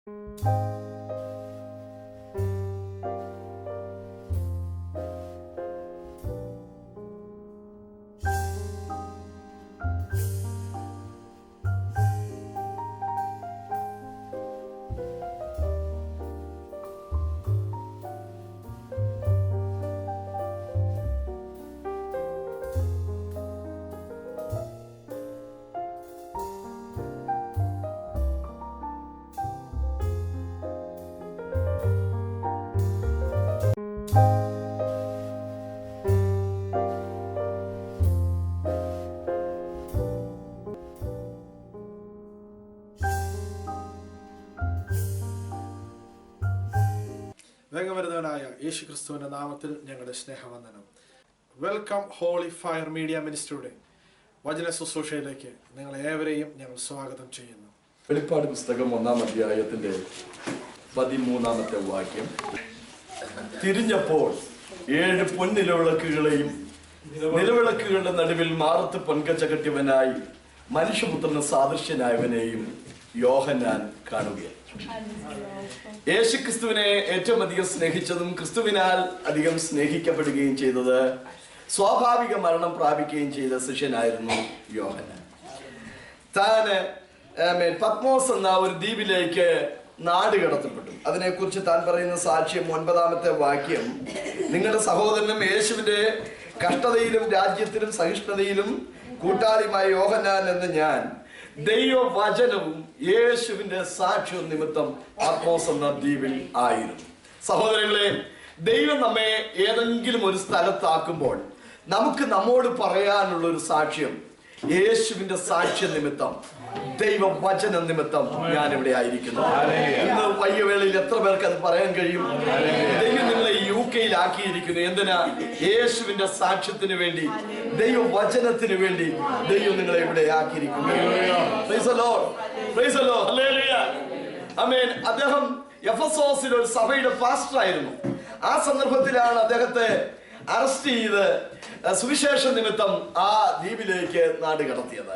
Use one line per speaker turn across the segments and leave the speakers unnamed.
വേഗവരുന്നവനായ യേശു ക്രിസ്തുവിന്റെ നാമത്തിൽ ഞങ്ങളുടെ സ്നേഹവന്ദനം. വെൽക്കം ഹോളി ഫയർ മീഡിയ മിനിസ്ട്രിയുടെ വചന ശുശ്രൂഷയിലേക്ക് നിങ്ങൾ ഏവരെയും ഞങ്ങൾ സ്വാഗതം ചെയ്യുന്നു.
വെളിപ്പാട് പുസ്തകം 1-ാം അധ്യായത്തിന്റെ 13-ാമത്തെ വാക്യം. തിരിഞ്ഞപ്പോൾ 7 പൊൻനിലവിളക്കുകളെയും നിലവിളക്കുകളുടെ നടുവിൽ മാറത്ത് പൊൻകച്ച കെട്ടിയവനായി മനുഷ്യപുത്രന് സാദൃശ്യനായവനെയും യോഹന്നാൻ കാണുകയാണ്. യേശുക്രിസ്തുവിനെ ഏറ്റവും അധികം സ്നേഹിച്ചതും ക്രിസ്തുവിനാൽ അധികം സ്നേഹിക്കപ്പെടുകയും ചെയ്തത് സ്വാഭാവിക മരണം പ്രാപിക്കുകയും ചെയ്ത ശിഷ്യനായിരുന്നു യോഹന്നാൻ. താന് പത്മോസ് എന്ന ഒരു ദ്വീപിലേക്ക് നാട് കടത്തപ്പെട്ടു. അതിനെക്കുറിച്ച് താൻ പറയുന്ന സാക്ഷ്യം 9-ാമത്തെ വാക്യം. നിങ്ങളുടെ സഹോദരനും യേശുവിന്റെ കഷ്ടതയിലും രാജ്യത്തിലും സഹിഷ്ണുതയിലും കൂട്ടാളിമായ യോഹന്നാൻ എന്ന ഞാൻ ദൈവവചനവും യേശുവിന്റെ സാക്ഷ്യവും നിമിത്തം പത്മോസ് എന്ന ദ്വീപിൽ ആയിരുന്നു. സഹോദരങ്ങളെ, ദൈവം നമ്മെ ഏതെങ്കിലും ഒരു സ്ഥലത്താക്കുമ്പോൾ നമുക്ക് നമ്മോട് പറയാനുള്ള ഒരു സാക്ഷ്യം യേശുവിന്റെ സാക്ഷ്യ നിമിത്തം, ദൈവവചന നിമിത്തം ഞാൻ ഇവിടെ ആയിരിക്കുന്നു. ഇന്ന് വൈകവേളയിൽ എത്ര പേർക്ക് അത് പറയാൻ കഴിയും? ദൈവം നിങ്ങളെ UK ആക്കിയിരിക്കുന്നു. എന്തിനാ? യേശുവിന്റെ സാക്ഷ്യത്തിന് വേണ്ടി, ദൈവവചനത്തിന് വേണ്ടി ദൈവം നിങ്ങളെ ഇവിടെ ആക്കിയിരിക്കുന്നു. അദ്ദേഹം എഫെസോസിൽ ഒരു സഭയുടെ പാസ്റ്റർ ആയിരുന്നു. ആ സന്ദർഭത്തിലാണ് അദ്ദേഹത്തെ അറസ്റ്റ് ചെയ്ത് സുവിശേഷ നിമിത്തം ആ ദ്വീപിലേക്ക് നാട് കടത്തിയത്.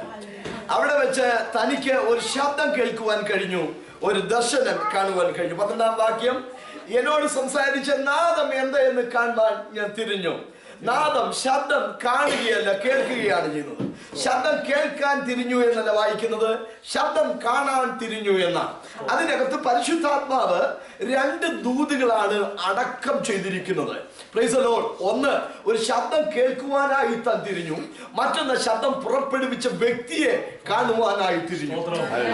അവിടെ വെച്ച് തനിക്ക് ഒരു ശബ്ദം കേൾക്കുവാൻ കഴിഞ്ഞു, ഒരു ദർശനം കാണുവാൻ കഴിഞ്ഞു. 12-ാം വാക്യം. എന്നോട് സംസാരിച്ച നാദം എന്തായെന്ന് കാണാൻ ഞാൻ തിരിഞ്ഞു. നാദം, ശബ്ദം കാണുകയല്ല, കേൾക്കുകയാണ് ചെയ്യുന്നത്. ശബ്ദം കേൾക്കാൻ തിരിഞ്ഞു എന്നല്ല വായിക്കുന്നത്, ശബ്ദം കാണാൻ തിരിഞ്ഞു എന്നാണ്. അതിനകത്ത് പരിശുദ്ധാത്മാവ് 2 ദൂതുകളാണ് അടക്കം ചെയ്തിരിക്കുന്നത്. Price the Lord. ഒന്ന്, ഒരു ശബ്ദം കേൾക്കുവാനായി താൻ തിരിഞ്ഞു. മറ്റൊന്ന്, ശബ്ദം പുറപ്പെടുവിച്ച വ്യക്തിയെ കാണുവാനായി തിരിഞ്ഞു.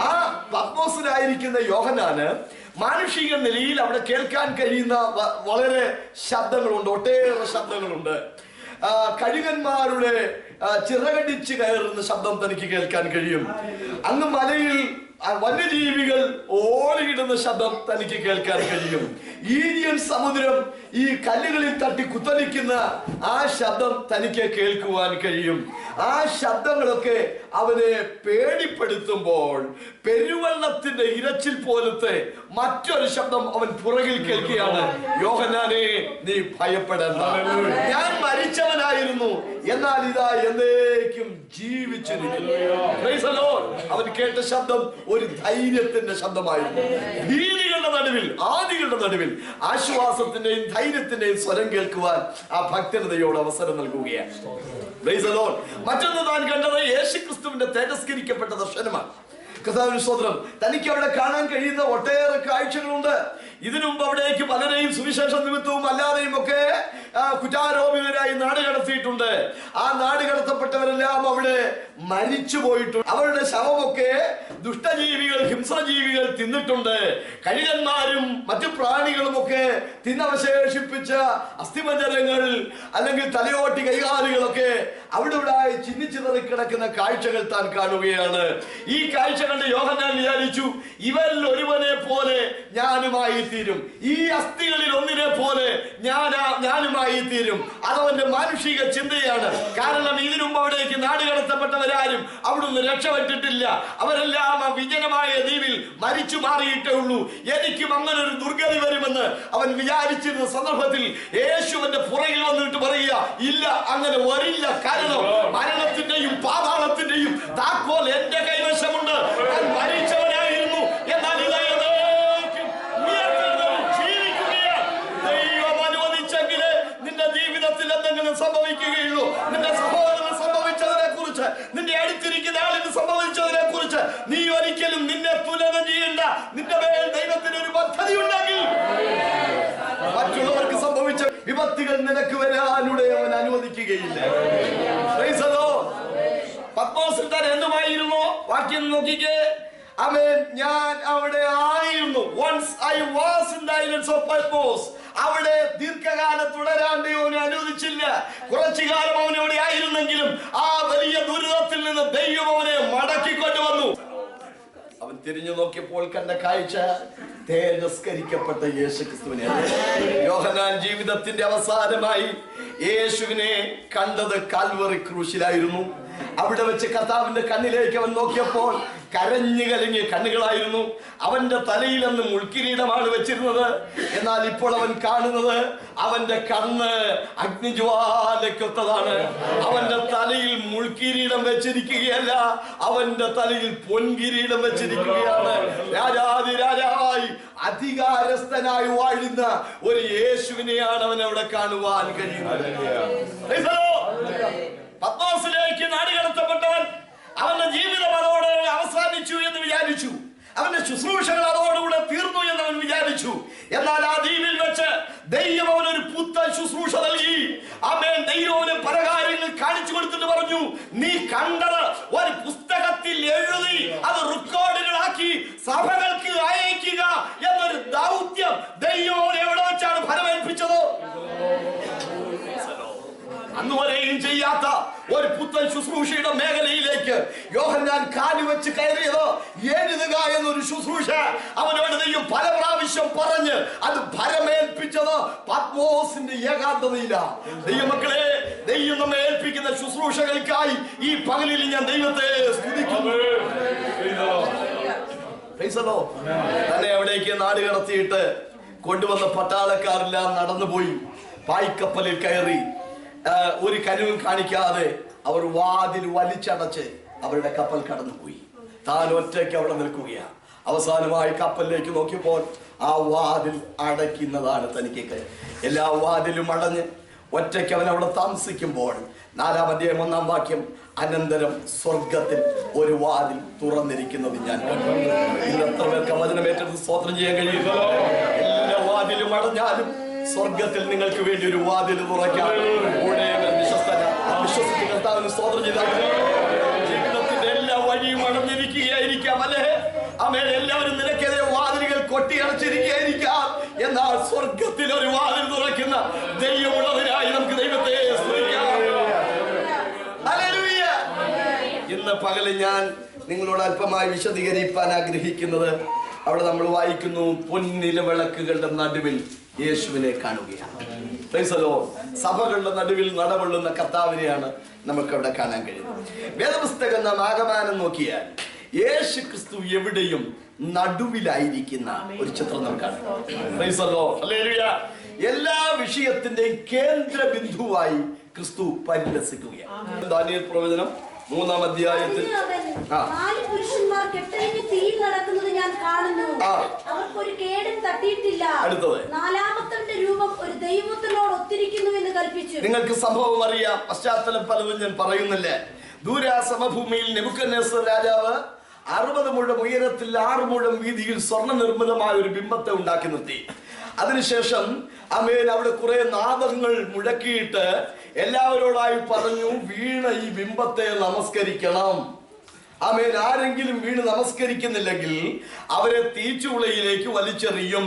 ആ പത്മോസിലായിരിക്കുന്ന യോഹന്നാന് മാനുഷിക നിലയിൽ അവിടെ കേൾക്കാൻ കഴിയുന്ന വളരെ ശബ്ദങ്ങളുണ്ട്, ഒട്ടേറെ ശബ്ദങ്ങളുണ്ട്. കഴുകന്മാരുടെ ചിറകടിച്ച് കയറുന്ന ശബ്ദം തനിക്ക് കേൾക്കാൻ കഴിയും. അങ്ങ് മലയിൽ വന്യജീവികൾ ഓടിയിടുന്ന ശബ്ദം തനിക്ക് കേൾക്കാൻ കഴിയും. ഈജിയൻ സമുദ്രം ഈ കല്ലുകളിൽ തട്ടി കുത്തലിക്കുന്ന ആ ശബ്ദം തനിക്ക് കേൾക്കുവാൻ കഴിയും. ആ ശബ്ദങ്ങളൊക്കെ അവനെ പേടിപ്പെടുത്തുമ്പോൾ പെരുവെള്ളത്തിന്റെ ഇരച്ചിൽ പോലത്തെ മറ്റൊരു ശബ്ദം അവൻ പുറകിൽ കേൾക്കുകയാണ്. യോഹന്നാനെ, നീ ഭയപ്പെടേണ്ട, ഞാൻ മരിച്ചവനായിരുന്നു, എന്നാൽ ഇതാ എന്നേക്കും ജീവിച്ചിരിക്കുന്നു. അവൻ കേട്ട ശബ്ദം ഒരു ധൈര്യത്തിന്റെ ശബ്ദമായിരുന്നു. ഭീതികളുടെ നടുവിൽ, ആദികളുടെ നടുവിൽ ആശ്വാസത്തിന്റെയും ധൈര്യത്തിന്റെയും സ്വരം കേൾക്കുവാൻ ആ ഭക്തനതയോട് അവസരം നൽകുകയാണ്. മറ്റൊന്ന് താൻ കണ്ടത് യേശുക്രിസ്തുവിന്റെ തേജസ്കരിക്കപ്പെട്ട ദർശനമാണ്. കർത്താവിന്റെ സ്തോത്രം. തനിക്ക് അവിടെ കാണാൻ കഴിയുന്ന ഒട്ടേറെ കാഴ്ചകളുണ്ട്. ഇതിനു മുമ്പ് അവിടേക്ക് പലരെയും സുവിശേഷ നിമിത്തവും അല്ലാതെയും ഒക്കെ കുറ്റാരോപിതരായി നാട് കടത്തിയിട്ടുണ്ട്. ആ നാട് കടത്തപ്പെട്ടവരെല്ലാം അവിടെ മരിച്ചു പോയിട്ടുണ്ട്. അവരുടെ ശവമൊക്കെ ദുഷ്ടജീവികൾ, ഹിംസജീവികൾ തിന്നിട്ടുണ്ട്. കഴുകന്മാരും മറ്റു പ്രാണികളും ഒക്കെ തിന്നവശേഷിപ്പിച്ച അസ്ഥിമഞ്ജരങ്ങൾ അല്ലെങ്കിൽ തലയോട്ടി കൈകാലുകളൊക്കെ അവിടെ ഇവിടെ ചിന്നിച്ചിതറി കിടക്കുന്ന കാഴ്ചകൾ താൻ കാണുകയാണ്. ഈ കാഴ്ച കണ്ട് യോഹന്നാൻ വിചാരിച്ചു, ഇവരിൽ ഒരുവനെ പോലെ ഞാനുമായി തീരും, ഈ അസ്ഥികളിൽ ഒന്നിനെ പോലെ ഞാനുമായി തീരും. അതവന്റെ മാനുഷിക ചിന്തയാണ്. കാരണം ഇതിനുമ്പ് അവിടേക്ക് നാട് കടത്തപ്പെട്ടവരാരും അവിടുന്ന് രക്ഷപ്പെട്ടിട്ടില്ല. അവരെല്ലാം ആ വിജനമായ ദ്വീപിൽ മരിച്ചു മാറിയിട്ടേ ഉള്ളൂ. എനിക്കും അങ്ങനെ ഒരു ദുർഗതി വരുമെന്ന് അവൻ വിചാരിച്ചിരുന്ന സന്ദർഭത്തിൽ യേശുവിന്റെ പുറകിൽ വന്നിട്ട് പറയുക, ഇല്ല, അങ്ങനെ വരില്ല. കാരണം മരണത്തിന്റെയും പാതാളത്തിന്റെയും താക്കോൽ എന്റെ കൈവശമുണ്ട്. ഞാൻ മരിച്ചവനായിരുന്നു, എന്നാൽ നിന്റെ മേൽ ദൈവത്തിന് ഒരു പദ്ധതി ഉണ്ടെങ്കിൽ മറ്റുള്ളവർക്ക് സംഭവിച്ച വിപത്തുകൾ നിനക്ക് വരാനിടെ അവൻ അനുവദിക്കുകയില്ല. പത്മോസിൽ താൻ എന്തുമായിരുന്നു? വാക്യം നോക്കിക്കേ. ആമേൻ. ഞാൻ അവിടെ ആയിരുന്നു. Once I was in the islands of Patmos. അവിടെ ദീർഘകാലം തുടരാൻ ദൈവം അനുവദിച്ചില്ല. കുറച്ചു കാലം അവൻ അവിടെ ആയിരുന്നെങ്കിലും ആ വലിയ ദുരിതത്തിൽ നിന്ന് ദൈവം അവനെ മടക്കിക്കൊണ്ടുവന്നു. അവൻ തിരിഞ്ഞു നോക്കിയപ്പോൾ കണ്ട കാഴ്ച തേജസ്കരിക്കപ്പെട്ട യേശുക്രിസ്തുവിനെ. യോഹന്നാൻ ജീവിതത്തിന്റെ അവസാനമായി യേശുവിനെ കണ്ടത് കാൽവറി ക്രൂശിലായിരുന്നു. അവിടെ വെച്ച് കർത്താവിന്റെ കണ്ണിലേക്ക് അവൻ നോക്കിയപ്പോൾ കരഞ്ഞു കലങ്ങിയ കണ്ണുകളായിരുന്നു. അവന്റെ തലയിൽ അന്ന് മുൾക്കിരീടമാണ് വെച്ചിരുന്നത്. എന്നാൽ ഇപ്പോൾ അവൻ കാണുന്നത് അവന്റെ കണ്ണ് അഗ്നിജ്വാലയ്ക്കൊത്തതാണ്. അവന്റെ തലയിൽ മുൾക്കിരീടം വെച്ചിരിക്കുകയല്ല, അവന്റെ തലയിൽ പൊൻകിരീടം വെച്ചിരിക്കുകയാണ്. രാജാതിരാജാവായി അധികാരസ്ഥനായി വാഴുന്ന ഒരു യേശുവിനെയാണ് അവൻ അവിടെ കാണുവാൻ കഴിയുന്നത്. പത്മോസിലേക്ക് നാടുകടത്തപ്പെട്ടവൻ അവന്റെ ജീവിതം അതോടെ അവസാനിച്ചു എന്ന് വിചാരിച്ചു. അവന്റെ ശുശ്രൂഷകൾ അതോടുകൂടെ തീർന്നു എന്ന് അവൻ വിചാരിച്ചു. എന്നാൽ ആ ദ്വീപിൽ വെച്ച് ദൈവം അവനൊരു പുത്തൻ ശുശ്രൂഷ നൽകി. ആമേൻ. ദൈവം അവന് പല കാര്യങ്ങൾ കാണിച്ചു കൊടുത്തിട്ട് പറഞ്ഞു, നീ കണ്ടത് ഒരു പുസ്തകത്തിൽ എഴുതി അത് റെക്കോർഡുകളാക്കി സഭകൾക്ക് അയക്കുക എന്നൊരു ദൗത്യം ദൈവം എവിടെ വെച്ചാണ് ഫലമേൽപ്പിച്ചത്? അന്നുവരെയും ചെയ്യാത്ത ഒരു പുത്തൻ ശുശ്രൂഷയുടെ മേഖലയിലേക്ക് യോഹന്നാൻ കാലുവെച്ച് കയറിയത് എഴുതുക എന്നൊരു ശുശ്രൂഷ അവനോട് ദൈവം പല പ്രാവശ്യം പറഞ്ഞ് അത് ഫലമേൽപ്പിച്ചത് പത്മോസിന്റെ ഏകാന്തതയില്ല. ദൈവമക്കളെ, ദൈവം നമ്മെ ഏൽപ്പിക്കുന്ന ശുശ്രൂഷകൾക്കായി ഈ പകലിൽ ഞാൻ ദൈവത്തെ സ്തുതിക്കുന്നു. തന്നെ അവിടേക്ക് നാട് കടത്തിയിട്ട് കൊണ്ടുവന്ന പട്ടാളക്കാരെല്ലാം നടന്നുപോയി. പായ്ക്കപ്പലിൽ കയറി ഒരു കനുവും കാണിക്കാതെ അവർ വാതിൽ വലിച്ചടച്ച് അവരുടെ കപ്പൽ കടന്നുപോയി. താൻ ഒറ്റയ്ക്ക് അവിടെ നിൽക്കുകയാണ്. അവസാനമായി കപ്പലിലേക്ക് നോക്കിയപ്പോൾ ആ വാതിൽ അടയ്ക്കുന്നതാണ് തനിക്ക്. എല്ലാ വാതിലും അടഞ്ഞ് ഒറ്റയ്ക്ക് അവൻ അവിടെ താമസിക്കുമ്പോൾ 4-ാം അധ്യായം 1-ാം വാക്യം, അനന്തരം സ്വർഗത്തിൽ ഒരു വാതിൽ തുറന്നിരിക്കുന്നത് ഞാൻ കണ്ടു. ഇന്ന് എത്ര പേർക്ക് വചനമേറ്റെടുത്ത് സ്തോത്രം ചെയ്യാൻ കഴിയും? എല്ലാ വാതിലും അടഞ്ഞാലും സ്വർഗത്തിൽ നിങ്ങൾക്ക് വേണ്ടി ഒരു വാതിൽ തുറക്കാം. വിശ്വസിച്ച് കർത്താവിന് സ്തോത്രം ചെയ്താൽ ജീവിതത്തിന്റെ എല്ലാ വഴിയും അടഞ്ഞിരിക്കുകയായിരിക്കാം, അല്ലേ? ആമേൻ. എല്ലാവരും നിനക്കെതിരെ വാതിലുകൾ കൊട്ടി അടച്ചിരിക്കുകയായിരിക്കാം. എന്നാൽ സ്വർഗത്തിൽ ഒരു വാതിൽ തുറക്കുന്ന ദൈവമുള്ളവരായി നമുക്ക് ദൈവത്തെ സ്തുതിക്കാം. ഹല്ലേലൂയ. ഇന്ന് പകല് ഞാൻ നിങ്ങളോട് അല്പമായി വിശദീകരിക്കാൻ ആഗ്രഹിക്കുന്നത്, അവിടെ നമ്മൾ വായിക്കുന്നു, പൊന്നില വിളക്കുകളുടെ നടുവിൽ യേശുവിനെ കാണുകയാണ്. സഭകളുടെ നടുവിൽ നടവള്ളുന്ന കർത്താവിനെയാണ് നമുക്ക് അവിടെ കാണാൻ കഴിയുന്നത്. വേദപുസ്തകം നാം ആകമാനം നോക്കിയാൽ യേശു ക്രിസ്തു എവിടെയും നടുവിലായിരിക്കുന്ന ഒരു ചിത്രം നമുക്കാണ്. എല്ലാ വിഷയത്തിന്റെയും കേന്ദ്ര ബിന്ദുവായി ക്രിസ്തു പരിലസിക്കുകയാണ്. ദാനിയേൽ പ്രവചനം 3-ാം അധ്യായത്തിൽ
പുരുഷന്മാർ കെട്ടഴിഞ്ഞ് തീയിൽ നടക്കുന്നത് ഞാൻ കാണുന്നു. അവർക്കൊരു കേടും തട്ടിയിട്ടില്ല.
അടുത്തത്,
4-ാമത്തെ രൂപം ഒരു ദൈവത്തിനോട് ഒത്തിരിക്കുന്നു എന്ന് കൽപ്പിച്ചു.
നിങ്ങൾക്ക് സംഭവം അറിയാം, പശ്ചാത്തലം പലതും ഞാൻ പറയുന്നില്ല. ദൂരാ സമഭൂമിയിൽ നെബൂഖദ്നേസർ രാജാവ് 60 മുഴം ഉയരത്തിൽ 6 മുഴം വീതിയിൽ സ്വർണ്ണ നിർമ്മിതമായ ഒരു ബിംബത്തെ ഉണ്ടാക്കി നിർത്തി. അതിനുശേഷം ആമേൻ അവിടെ കുറെ നാദങ്ങൾ മുഴക്കിയിട്ട് എല്ലാവരോടായി പറഞ്ഞു, വീണ ഈ ബിംബത്തെ നമസ്കരിക്കണം. ആമേൻ. ആരെങ്കിലും വീണ് നമസ്കരിക്കുന്നില്ലെങ്കിൽ അവരെ തീച്ചുളയിലേക്ക് വലിച്ചെറിയും.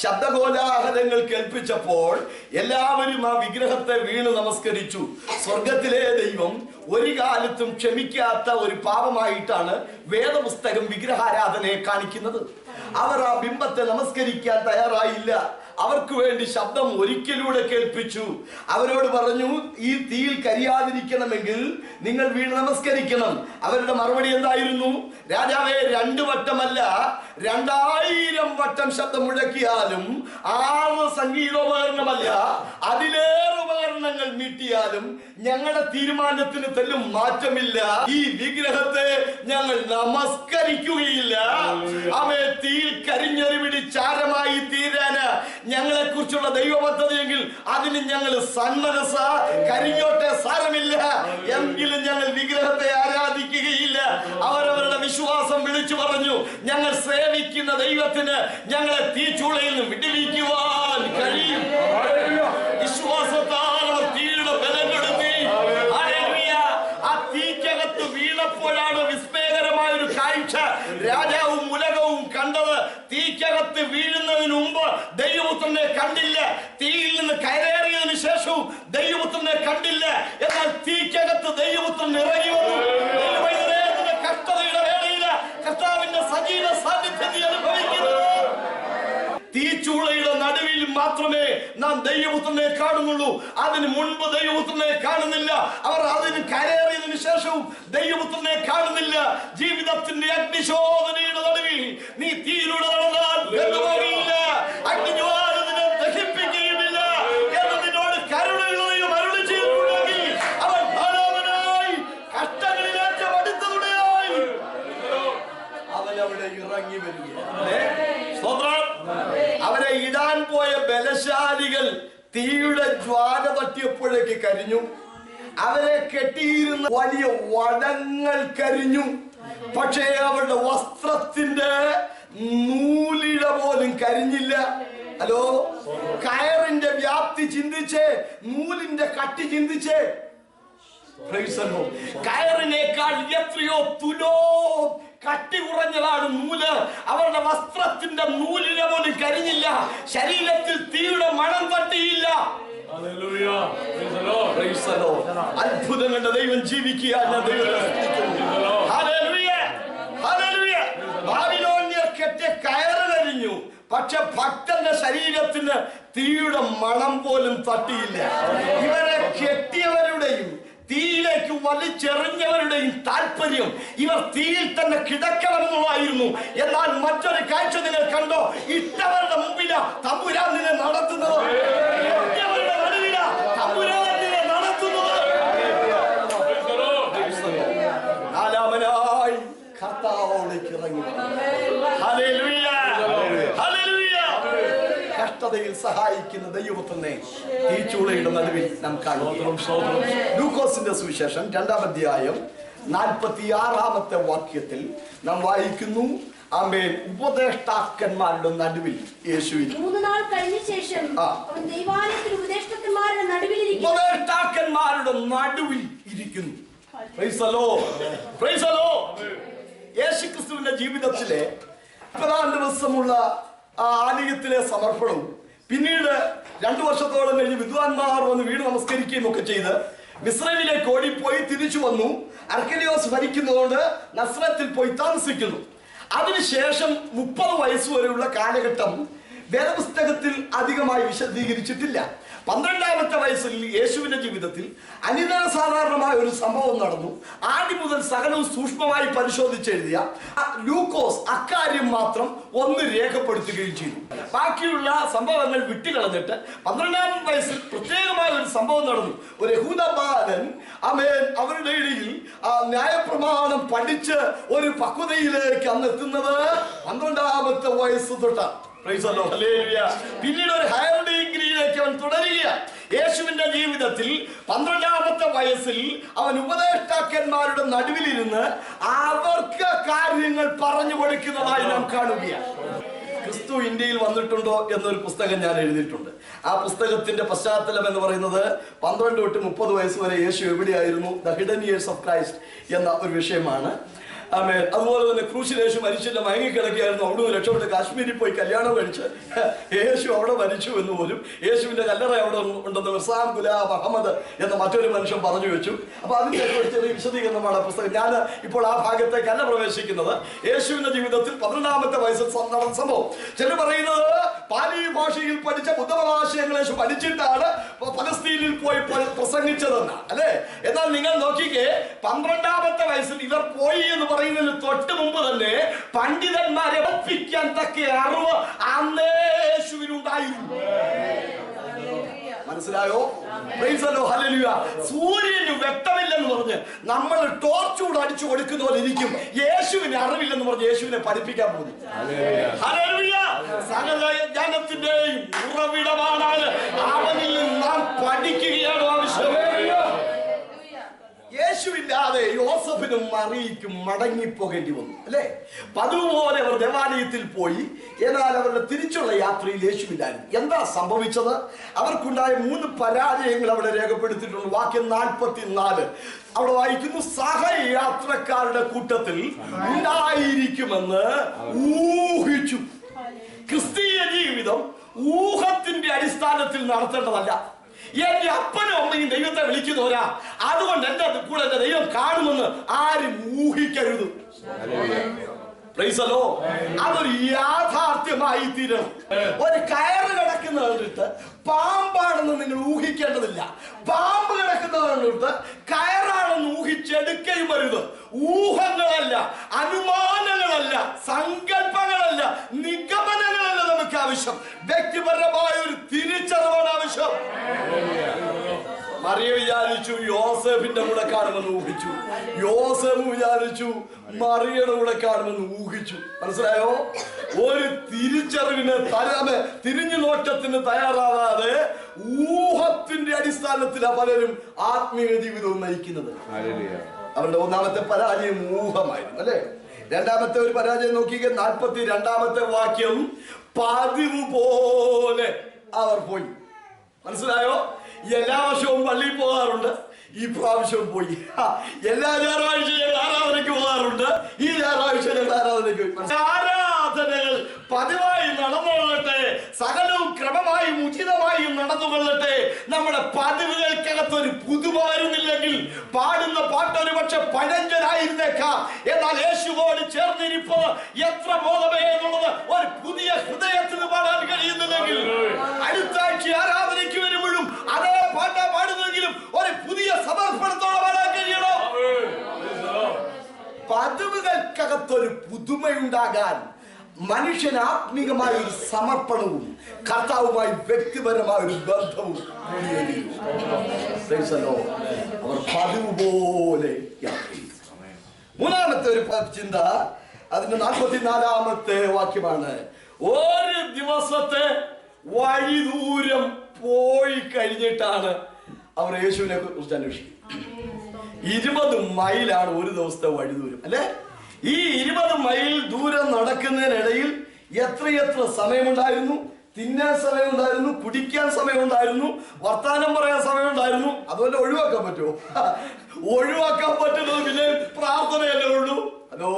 ശബ്ദകോലാഹലങ്ങൾ കേൾപ്പിച്ചപ്പോൾ എല്ലാവരും ആ വിഗ്രഹത്തെ വീണ് നമസ്കരിച്ചു. സ്വർഗത്തിലെ ദൈവം ഒരു കാലത്തും ക്ഷമിക്കാത്ത ഒരു പാപമായിട്ടാണ് വേദപുസ്തകം വിഗ്രഹാരാധനയെ കാണിക്കുന്നത്. അവർ ആ ബിംബത്തെ നമസ്കരിക്കാൻ തയ്യാറായില്ല. അവർക്ക് വേണ്ടി ശബ്ദം ഒരിക്കലൂടെ കേൾപ്പിച്ചു. അവരോട് പറഞ്ഞു, ഈ തീയിൽ കരിയാതിരിക്കണമെങ്കിൽ നിങ്ങൾ വീണ് നമസ്കരിക്കണം. അവരുടെ മറുപടി എന്തായിരുന്നു? രാജാവേ, 2 വട്ടമല്ല 2000 വട്ടം ശബ്ദം മുഴക്കിയാലും 6 സംഗീതോപകരണമല്ല അതിലേറെ ഉപകരണങ്ങൾ മീട്ടിയാലും ഞങ്ങളുടെ തീരുമാനത്തിന് തെല്ലും മാറ്റമില്ല. ഈ വിഗ്രഹത്തെ ഞങ്ങൾ നമസ്കരിക്കുകയില്ല. അവയെ തീയിൽ കരിഞ്ഞൊരുപിടി ചാരമായി തീരാന് ഞങ്ങളെ കുറിച്ചുള്ള ദൈവ പദ്ധതിയെങ്കിൽ അതിന് ഞങ്ങൾ സന്മനസ. കരിഞ്ഞോട്ടെ, സാരമില്ല, എങ്കിലും ഞങ്ങൾ വിഗ്രഹത്തെ ആരാധിക്കുകയില്ല. അവരവരുടെ വിശ്വാസം വിളിച്ചു പറഞ്ഞു, ഞങ്ങൾ സേവിക്കുന്ന ദൈവത്തിന് ഞങ്ങളെ തീച്ചൂളയിൽ നിന്ന് വിടുവിക്കുവാൻ കഴിയും. വിശ്വാസത്താൽ അവർ തീയുടെ ബലം കൊടുത്തി. ആ തീക്കകത്ത് വീണപ്പോഴാണ് വിസ്മയകരമായ ഒരു കാഴ്ച രാജാവും ഉലകവും കണ്ടത്. തീക്കകത്ത് വീഴുന്നതിന് മുമ്പ് ദൈവപുത്രനെ കണ്ടില്ല, തീയിൽ നിന്ന് കയറേറിയതിനു ശേഷവും ദൈവപുത്രനെ കണ്ടില്ല. എന്നാൽ തീക്കകത്ത് ദൈവപുത്രൻ ഇറങ്ങി വന്നു. കഷ്ടതയുടെ വേളയില കർത്താവിന്റെ സജീവ സാന്നിധ്യം നീ അനുഭവിക്കുന്നു. തീച്ചൂളയുടെ നടുവിൽ മാത്രമേ നാം ദൈവപുത്രനെ കാണുന്നുള്ളൂ. അതിന് മുൻപ് ദൈവപുത്രനെ കാണുന്നില്ല. അവർ അതിന് കരേറിയതിനു ശേഷവും ദൈവപുത്രനെ കാണുന്നില്ല. ജീവിതത്തിന്റെ അഗ്നിശോധനയുടെ നടുവിൽ നീ തീയിലൂടെ നടന്നാൽ വെന്തുപോകില്ല, അഗ്നിജ്വാല നിന്നെ ദഹിപ്പിക്കുകയുമില്ല എന്ന് നിന്നോട് കരുണയുള്ളവരും അരുളി ചെയ്തിട്ടുണ്ടെങ്കിൽ അവൻ ധാരാളമായി കഷ്ടങ്ങളിലേക്ക് മടുത്തതുടയായി അവൻ അവിടെ ഇറങ്ങി വരികയാണ്. അവരെ ഇടാൻ പോയ ബലശാലികൾ തീയുടെ ജ്വാല തട്ടിയപ്പോഴേക്ക് കരിഞ്ഞു. അവരെ കെട്ടിയിരുന്ന വലിയ വടങ്ങൾ കരിഞ്ഞു. പക്ഷേ അവരുടെ വസ്ത്രത്തിന്റെ നൂലിഴ പോലും കരിഞ്ഞില്ല. ഹലോ, കയറിന്റെ വ്യാപ്തി ചിന്തിച്ചേ, നൂലിന്റെ കട്ടി ചിന്തിച്ചേ. കയറിനേക്കാൾ എത്രയോ തുലോ കട്ടി കുറഞ്ഞതാണ് നൂല്. അവരുടെ വസ്ത്രത്തിന്റെ നൂലിനെ പോലും കരിഞ്ഞില്ല. ശരീരത്തിൽ തീയുടെ മണം തട്ടിയില്ല. അത്ഭുതങ്ങളുടെ ദൈവം ജീവിക്കുക. ബാബിലോന്യർ കെട്ടിയ കയറ് കരിഞ്ഞു, പക്ഷെ ഭക്തന്റെ ശരീരത്തിന് തീയുടെ മണം പോലും തട്ടിയില്ല. ഇവരെ കെട്ടിയവരുടെയും തീയിലേക്ക് വലിച്ചെറിഞ്ഞവരുടെയും താല്പര്യം ഇവർ തീയിൽ തന്നെ കിടക്കണമെന്നുള്ളതായിരുന്നു. എന്നാൽ മറ്റൊരു കാഴ്ച നിങ്ങൾ കണ്ടോ? ഇട്ടവരുടെ മുമ്പില തമ്പുരാൻ നിന്നെ നടത്തുന്നത്. ഇട്ടവരുടെ നടുവില തമ്പുരാൻ നിന്നെ നടത്തുന്നത്. നാലാമനായി കർത്താവോടേക്ക് ഇറങ്ങി. Hallelujah, hallelujah. കഷ്ടതയിൽ സഹായിക്കുന്ന ദൈവപുത്രനെ തീച്ചൂളയുടെ നടുവിൽ നാം കാണുന്നു. ലൂക്കോസിന്റെ സുവിശേഷം 2-ാം അധ്യായം 46-ാമത്തെ വാക്യത്തിൽ നാം വായിക്കുന്നു, ആമേൻ, ഉപദേഷ്ടാക്കന്മാരുടെ നടുവിൽ യേശുവിൽ
3 നാൾ കഴിഞ്ഞ ശേഷം അവൻ ദൈവാലയത്തിൽ ഉപദേഷ്ടാക്കന്മാരുടെ നടുവിൽ ഇരിക്കുന്നു.
ഉപദേഷ്ടാക്കന്മാരുടെ നടുവിൽ ഇരിക്കുന്നു. Price the Lord, praise the Lord. യേശുക്രിസ്തുവിന്റെ ജീവിതത്തിലെ 30 ദിവസമുള്ള ആലയത്തിലെ സമർപ്പണവും പിന്നീട് 2 വർഷത്തോളം കഴിഞ്ഞ് വിദ്വാൻമാർ വന്ന് വീട് നമസ്കരിക്കുകയും ഒക്കെ ചെയ്ത് മിസ്രൈമിലേക്ക് ഓടിപ്പോയി തിരിച്ചു വന്നു. അർക്കലിയോസ് ഭരിക്കുന്നതുകൊണ്ട് നസ്രത്തിൽ പോയി താമസിക്കുന്നു. അതിനുശേഷം 30 വയസ്സ് വരെയുള്ള കാലഘട്ടം വേദപുസ്തകത്തിൽ അധികമായി വിശദീകരിച്ചിട്ടില്ല. 12-ാമത്തെ വയസ്സിൽ യേശുവിന്റെ ജീവിതത്തിൽ അനിതരസാധാരണമായ ഒരു സംഭവം നടന്നു. ആദ്യം മുതൽ സകലവും സൂക്ഷ്മമായി പരിശോധിച്ചെഴുതിയ ലൂക്കോസ് അക്കാര്യം മാത്രം ഒന്ന് രേഖപ്പെടുത്തുകയും ചെയ്തു. ബാക്കിയുള്ള സംഭവങ്ങൾ വിട്ടുകളഞ്ഞിട്ട് 12-ാം വയസ്സിൽ പ്രത്യേകമായ ഒരു സംഭവം നടന്നു. ഒരു യഹൂദ ബാലൻ അവരുടെ ഇടയിൽ ന്യായപ്രമാണം പഠിച്ച് ഒരു പക്വതയിലേക്ക് അന്ന് എത്തുന്നത് 12-ാമത്തെ വയസ്സ് തൊട്ടാണ്. പിന്നീട് ഒരു ഹയർ ഡിഗ്രിയിലേക്ക് അവൻ തുടരുക. യേശുവിന്റെ ജീവിതത്തിൽ 12-ാമത്തെ വയസ്സിൽ അവൻ ഉപദേഷ്ടാക്കന്മാരുടെ നടുവിലിരുന്ന് അവർക്ക് കാര്യങ്ങൾ പറഞ്ഞു കൊടുക്കുന്നതായി നാം കാണുകയാണ്. ക്രിസ്തു ഇന്ത്യയിൽ വന്നിട്ടുണ്ടോ എന്നൊരു പുസ്തകം ഞാൻ എഴുതിയിട്ടുണ്ട്. ആ പുസ്തകത്തിന്റെ പശ്ചാത്തലം എന്ന് പറയുന്നത് 12 തൊട്ട് 30 വയസ്സ് വരെ യേശു എവിടെയായിരുന്നു, the hidden years of Christ എന്ന ഒരു വിഷയമാണ്. അതുപോലെ തന്നെ ക്രൂശിൽ യേശു മരിച്ചില്ല, മയങ്ങിക്കിടക്കുകയായിരുന്നു. അവിടെ രക്ഷപ്പെട്ട് കാശ്മീരിൽ പോയി കല്യാണം കഴിച്ച് യേശു അവിടെ മരിച്ചു എന്ന് പോലും, യേശുവിന്റെ കല്ലറ അവിടെ ഉണ്ടെന്ന് മിർസാം ഗുലാം അഹമ്മദ് എന്ന മറ്റൊരു മനുഷ്യൻ പറഞ്ഞു വെച്ചു. അപ്പൊ അതിന്റെ ചെറിയ വിശദീകരണമാണ് ആ പുസ്തകം. ഞാൻ ഇപ്പോൾ ആ ഭാഗത്തേക്കല്ല പ്രവേശിക്കുന്നത്. യേശുവിന്റെ ജീവിതത്തിൽ 12-ാമത്തെ വയസ്സിൽ നടന്ന സംഭവം. ചിലർ പറയുന്നത് പാലി ഭാഷയിൽ പഠിച്ച ബുദ്ധമതാശയങ്ങൾ യേശു പഠിച്ചിട്ടാണ് പലസ്തീനിൽ പോയി പ്രസംഗിച്ചതെന്നാണ്, അല്ലെ? എന്നാൽ നിങ്ങൾ നോക്കിക്കേ, 12-ാമത്തെ വയസ്സിൽ ഇവർ പോയി എന്ന് പറയുന്നതിന് തൊട്ട് മുമ്പ് തന്നെ പണ്ഡിതന്മാരെ ഒപ്പിക്കാൻ തക്ക അറിവ് അന്നേ യേശുവിനുണ്ടായിരുന്നു. മനസ്സിലായോ? സൂര്യന് വ്യക്തമില്ലെന്ന് പറഞ്ഞ് നമ്മൾ ടോർച്ച് കൂടെ അടിച്ചു കൊടുക്കുന്ന പോലെ ഇരിക്കും. യേശുവിന് അറിവില്ലെന്ന് പറഞ്ഞ് യേശുവിനെ പഠിപ്പിക്കാൻ പോകുന്നു. സകല ജ്ഞാനത്തിന്റെയും ഉറവിടമാണ് അവനിൽ നാം പഠിക്കുകയാണ് ആവശ്യം. യേശുവില്ലാതെ നാളെ യോസഫിനും മറിയയ്ക്കും മടങ്ങിപ്പോകേണ്ടി വന്നു അല്ലേ? പതുപോലെ അവർ ദേവാലയത്തിൽ പോയി. എന്നാൽ അവരുടെ തിരിച്ചുള്ള യാത്രയിൽ യേശുവില്ലായിരുന്നു. എന്താ സംഭവിച്ചത്? അവർക്കുണ്ടായ 3 പരാജയങ്ങൾ അവിടെ രേഖപ്പെടുത്തിയിട്ടുണ്ട്. വാക്യം 44 അവിടെ വായിക്കുന്നു, സഹയാത്രക്കാരുടെ കൂട്ടത്തിൽ ഉണ്ടായിരിക്കുമെന്ന് ഊഹിച്ചു. ക്രിസ്തീയ ജീവിതം ഊഹത്തിന്റെ അടിസ്ഥാനത്തിൽ നടത്തേണ്ടതല്ല. എന്റെ അപ്പനും അമ്മയും ദൈവത്തെ വിളിക്കുന്നവരാ, അതുകൊണ്ട് എന്റെ കൂടെ എന്റെ ദൈവം കാണുമെന്ന് ആരും ഊഹിക്കരുത്. അതൊരു യാഥാർത്ഥ്യമായി തീരണം. ഒരു കയറ് കിടക്കുന്നത് കണ്ടിട്ട് പാമ്പാണെന്ന് നിങ്ങൾ ഊഹിക്കേണ്ടതില്ല. പാമ്പ് കിടക്കുന്നത് കണ്ടിട്ട് കയറാണെന്ന് ഊഹിച്ചെടുക്കുകയും വരുത്. ഊഹങ്ങളല്ല, അനുമാനങ്ങളല്ല, സങ്കല്പങ്ങളല്ല, നിഗമനങ്ങളല്ല നമുക്ക് ആവശ്യം. വ്യക്തിപരമായ ഒരു തിരിച്ചറിവാണ് ആവശ്യം. മറിയ വിചാരിച്ചു യോസേഫിന്റെ കൂടെ കാണുമെന്ന് ഊഹിച്ചു. യോസേഫ് വിചാരിച്ചു മറിയയുടെ കൂടെ കാണുമെന്ന് ഊഹിച്ചു. മനസ്സിലായോ? ഒരു തിരിച്ചറിവിന് തിരിഞ്ഞു നോട്ടത്തിന് തയ്യാറാവാതെ ഊഹത്തിന്റെ അടിസ്ഥാനത്തിലാണ് പലരും ആത്മീയ ജീവിതവും നയിക്കുന്നത്. അവരുടെ ഒന്നാമത്തെ പരാജയം ഊഹമായിരുന്നു അല്ലെ? രണ്ടാമത്തെ ഒരു പരാജയം നോക്കിയ 42-ാമത്തെ വാക്യം, പതിവ് പോലെ അവർ പോയി. മനസ്സിലായോ? എല്ലാ വർഷവും പള്ളിയിൽ പോകാറുണ്ട്, ഈ പ്രാവശ്യവും പോയി. എല്ലാ ഞായറാഴ്ചയും ആരാധനയ്ക്ക് പോകാറുണ്ട്, ഈ ഞായറാഴ്ച ആരാധനയ്ക്ക്. ആരാധനകൾ പതിവായി നടന്നുകൊള്ളട്ടെ, സകലവും ക്രമമായും ഉചിതമായും നടന്നുകൊള്ളട്ടെ. നമ്മുടെ പതിവുകൾക്കകത്തൊരു പുതുമ വരുന്നില്ലെങ്കിൽ പാടുന്ന പാട്ടൊരു പക്ഷെ പഴഞ്ചനായിരുന്നേക്കാം, എന്നാൽ യേശുവോട് ചേർന്നിരിപ്പ് എത്ര ബോധമേ എന്നുള്ളത് ഒരു പുതിയ ഹൃദയത്തിന് പാടാൻ കഴിയുന്നില്ലെങ്കിൽ അടുത്ത ആഴ്ച ആരാധനയ്ക്ക് വരുമ്പോഴും അതേ പാട്ടാ പാടുന്നെങ്കിലും ഒരു പുതിയ സമർപ്പണത്തോടെ പാടാൻ കഴിയണോ? പതിവുകൾക്കകത്തൊരു പുതുമയുണ്ടാകാൻ മനുഷ്യൻ ആത്മീകമായ ഒരു സമർപ്പണവും കർത്താവുമായി വ്യക്തിപരമായ ഒരു ബന്ധവും അവർ പതിവ് പോലെ യാത്ര ചെയ്തു. മൂന്നാമത്തെ ഒരു ചിന്ത അതിന്റെ 44-ാമത്തെ വാക്യമാണ്, ഒരു ദിവസത്തെ വഴിദൂരം പോയി കഴിഞ്ഞിട്ടാണ് അവർ യേശുവിനെ കുറിച്ച് അന്വേഷിക്കുന്നത്. 20 മൈലാണ് ഒരു ദിവസത്തെ വഴിദൂരം അല്ലെ? ഈ 20 മൈൽ ദൂരം നടക്കുന്നതിനിടയിൽ എത്രയെത്ര സമയമുണ്ടായിരുന്നു? തിന്നാൻ സമയമുണ്ടായിരുന്നു, കുടിക്കാൻ സമയമുണ്ടായിരുന്നു, വർത്താനം പറയാൻ സമയമുണ്ടായിരുന്നു. അതുപോലെ ഒഴിവാക്കാൻ പറ്റുമോ? ഒഴിവാക്കാൻ പറ്റുന്നത് പിന്നെ പ്രാർത്ഥനയല്ലേ ഉള്ളൂ. ഹലോ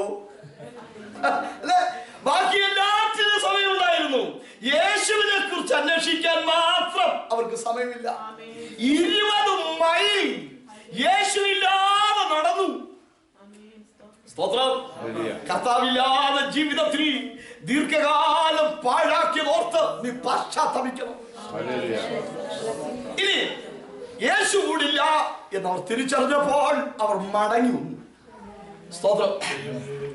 അല്ലെ? ബാക്കി എല്ലാത്തിനും സമയമുണ്ടായിരുന്നു. യേശുവിനെ കുറിച്ച് അന്വേഷിക്കാൻ മാത്രം അവർക്ക് സമയമില്ല. 20 മൈൽ യേശുവില്ലാതെ നടന്നു. സ്തോത്രം. കർത്താവില്ലാതെ ജീവിതത്തിൽ ദീർഘകാലം പാഴാക്കിയതോർത്ത് നീ പശ്ചാത്തപിക്കണം. ഇനി യേശു കൂടില്ല എന്നവർ തിരിച്ചറിഞ്ഞപ്പോൾ അവർ മടങ്ങി വന്നു. സ്തോത്രം.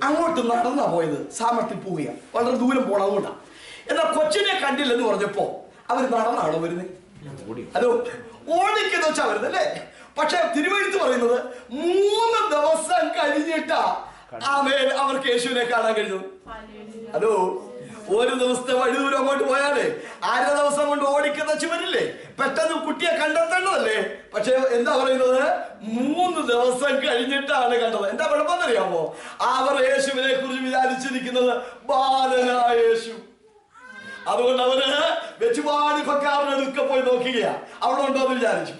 അങ്ങോട്ട് നടന്നാ പോയത്, സാമർഥ്യം പോവുക, വളരെ ദൂരം പോണം അങ്ങോട്ടാണ്. എന്നാൽ കൊച്ചിനെ കണ്ടില്ലെന്ന് പറഞ്ഞപ്പോ അവർ നടന്നാണോ വരുന്നത്? ഹലോ, ഓടിക്കുന്ന വെച്ചാ വരുന്നത് അല്ലേ? പക്ഷെ തിരുവെഴുത്ത് പറയുന്നത് 3 ദിവസം കഴിഞ്ഞിട്ടാ അവർക്ക് യേശുവിനെ കാണാൻ കഴിഞ്ഞു. ഹലോ, ഒരു ദിവസത്തെ വഴിദൂരം അങ്ങോട്ട് പോയാലേ 1/2 ദിവസം കൊണ്ട് ഓടിക്കുന്ന വരില്ലേ? പെട്ടെന്ന് കുട്ടിയെ കണ്ടെത്തേണ്ടതല്ലേ? പക്ഷെ എന്താ പറയുന്നത്? 3 ദിവസം കഴിഞ്ഞിട്ടാണ് കണ്ടത്. എന്താ കുഴപ്പമെന്നറിയാമോ? അവർ യേശുവിനെ കുറിച്ച് വിചാരിച്ചിരിക്കുന്നത് ബാലനായ യേശു. അതുകൊണ്ട് അവര് വെച്ചുപാടിപ്പക്കാരുടെ അടുക്ക പോയി നോക്കുകയാ, അവിടെ ഉണ്ടോ എന്ന് വിചാരിച്ചു.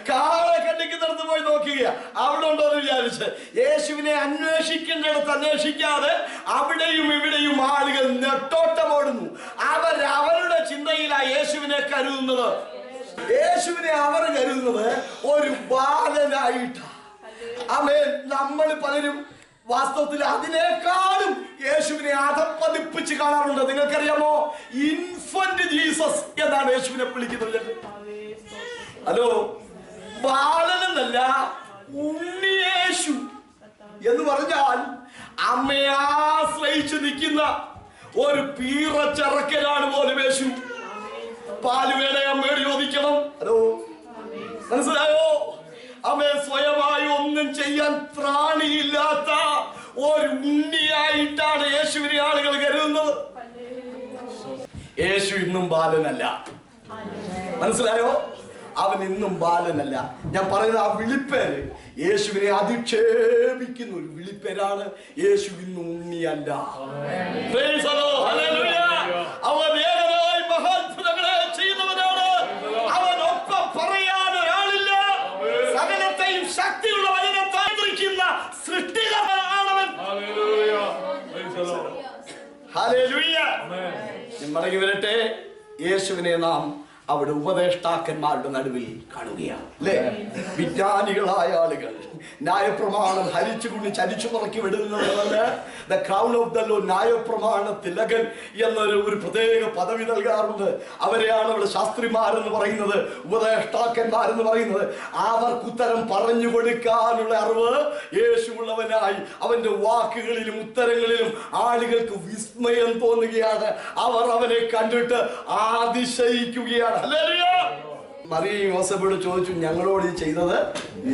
കാളെ കണ്ടിക്കുന്നിടത്ത് പോയി നോക്കുകയാ, അവിടെ ഉണ്ടോ എന്ന് വിചാരിച്ച്. യേശുവിനെ അന്വേഷിക്കേണ്ടിടത്ത് അന്വേഷിക്കാതെ അവിടെയും ഇവിടെയും ആളുകൾ നെട്ടോട്ടമോടുന്നു. അവരുടെ ചിന്തയിലാ യേശുവിനെ കരുതുന്നത്. യേശുവിനെ അവർ കരുതുന്നത് ഒരു ബാലനായിട്ടാ. ആമേൻ. നമ്മൾ പലരും വാസ്തവത്തിൽ അതിനേക്കാളും യേശുവിനെ അധപ്പതിപ്പിച്ച് കാണാറുണ്ട്. നിങ്ങൾക്കറിയാമോ? ഇൻഫന്റ് ജീസസ് എന്നാണ് യേശുവിനെ വിളിക്കുന്നത്. ഹലോ, ബാലനെന്നല്ല, ഉണ്ണിയേശു എന്ന് പറഞ്ഞാൽ അമ്മയെ ആശ്രയിച്ച് നിൽക്കുന്ന ഒരു പീറച്ചറക്കലാണ് പോലും യേശു. പാലുവേണ അമ്മയോട് ചോദിക്കണം. ഹലോ, മനസ്സിലായോ? അമ്മയെ സ്വയമായി ഒന്നും ചെയ്യാൻ ത്രാണിയില്ലാത്ത ഒരു ഉണ്ണിയായിട്ടാണ് യേശുവിനെ ആളുകൾ കരുതുന്നത്. യേശു ഇന്നും ബാലനല്ല. മനസ്സിലായോ? അവൻ ഇന്നും ബാലനല്ല. ഞാൻ പറയുന്നത് ആ വിളിപ്പേര് യേശുവിനെ അധിക്ഷേപിക്കുന്ന ഒരു വിളിപ്പേരാണ്. യേശു ഇന്നും ഉണ്ണിയല്ല. അവൻ ഏകനായി മഹാത്ഭുതങ്ങളെ ചെയ്യുന്നവനാണ്. അവനൊപ്പം പറയാൻ ഒരാളില്ല. സകലത്തെയും ശക്തിയുള്ള വചനത്താൽ നിയന്ത്രിക്കുന്ന സൃഷ്ടികനാണവൻ. ഹല്ലേലൂയ. മടങ്ങി വരട്ടെ. യേശുവിനെ നാം അവിടെ ഉപദേഷ്ടാക്കന്മാരുടെ നടുവിൽ കാണുകയാണ് അല്ലേ? വിജ്ഞാനികളായ ആളുകൾ ന്യായപ്രമാണം ഹരിച്ചുകൊണ്ട് ചരിച്ചു പറക്കി വിടുന്നതല്ല. The crown of the law, ന്യായപ്രമാണ തിലകൻ എന്നൊരു പ്രത്യേക പദവി നൽകാറുണ്ട്. അവരെയാണ് അവിടെ ശാസ്ത്രിമാരെന്ന് പറയുന്നത്, ഉപദേഷ്ടാക്കന്മാരെന്ന് പറയുന്നത്. അവർക്ക് ഉത്തരം പറഞ്ഞു കൊടുക്കാനുള്ള അറിവ് യേശുവുള്ളവനായി അവന്റെ വാക്കുകളിലും ഉത്തരങ്ങളിലും ആളുകൾക്ക് വിസ്മയം തോന്നുകയാണ്. അവർ അവനെ കണ്ടിട്ട് അതിശയിക്കുകയാണ്. മറിയ യോസേപ്പോട് ചോദിച്ചു, ഞങ്ങളോട് ഈ ചെയ്തത്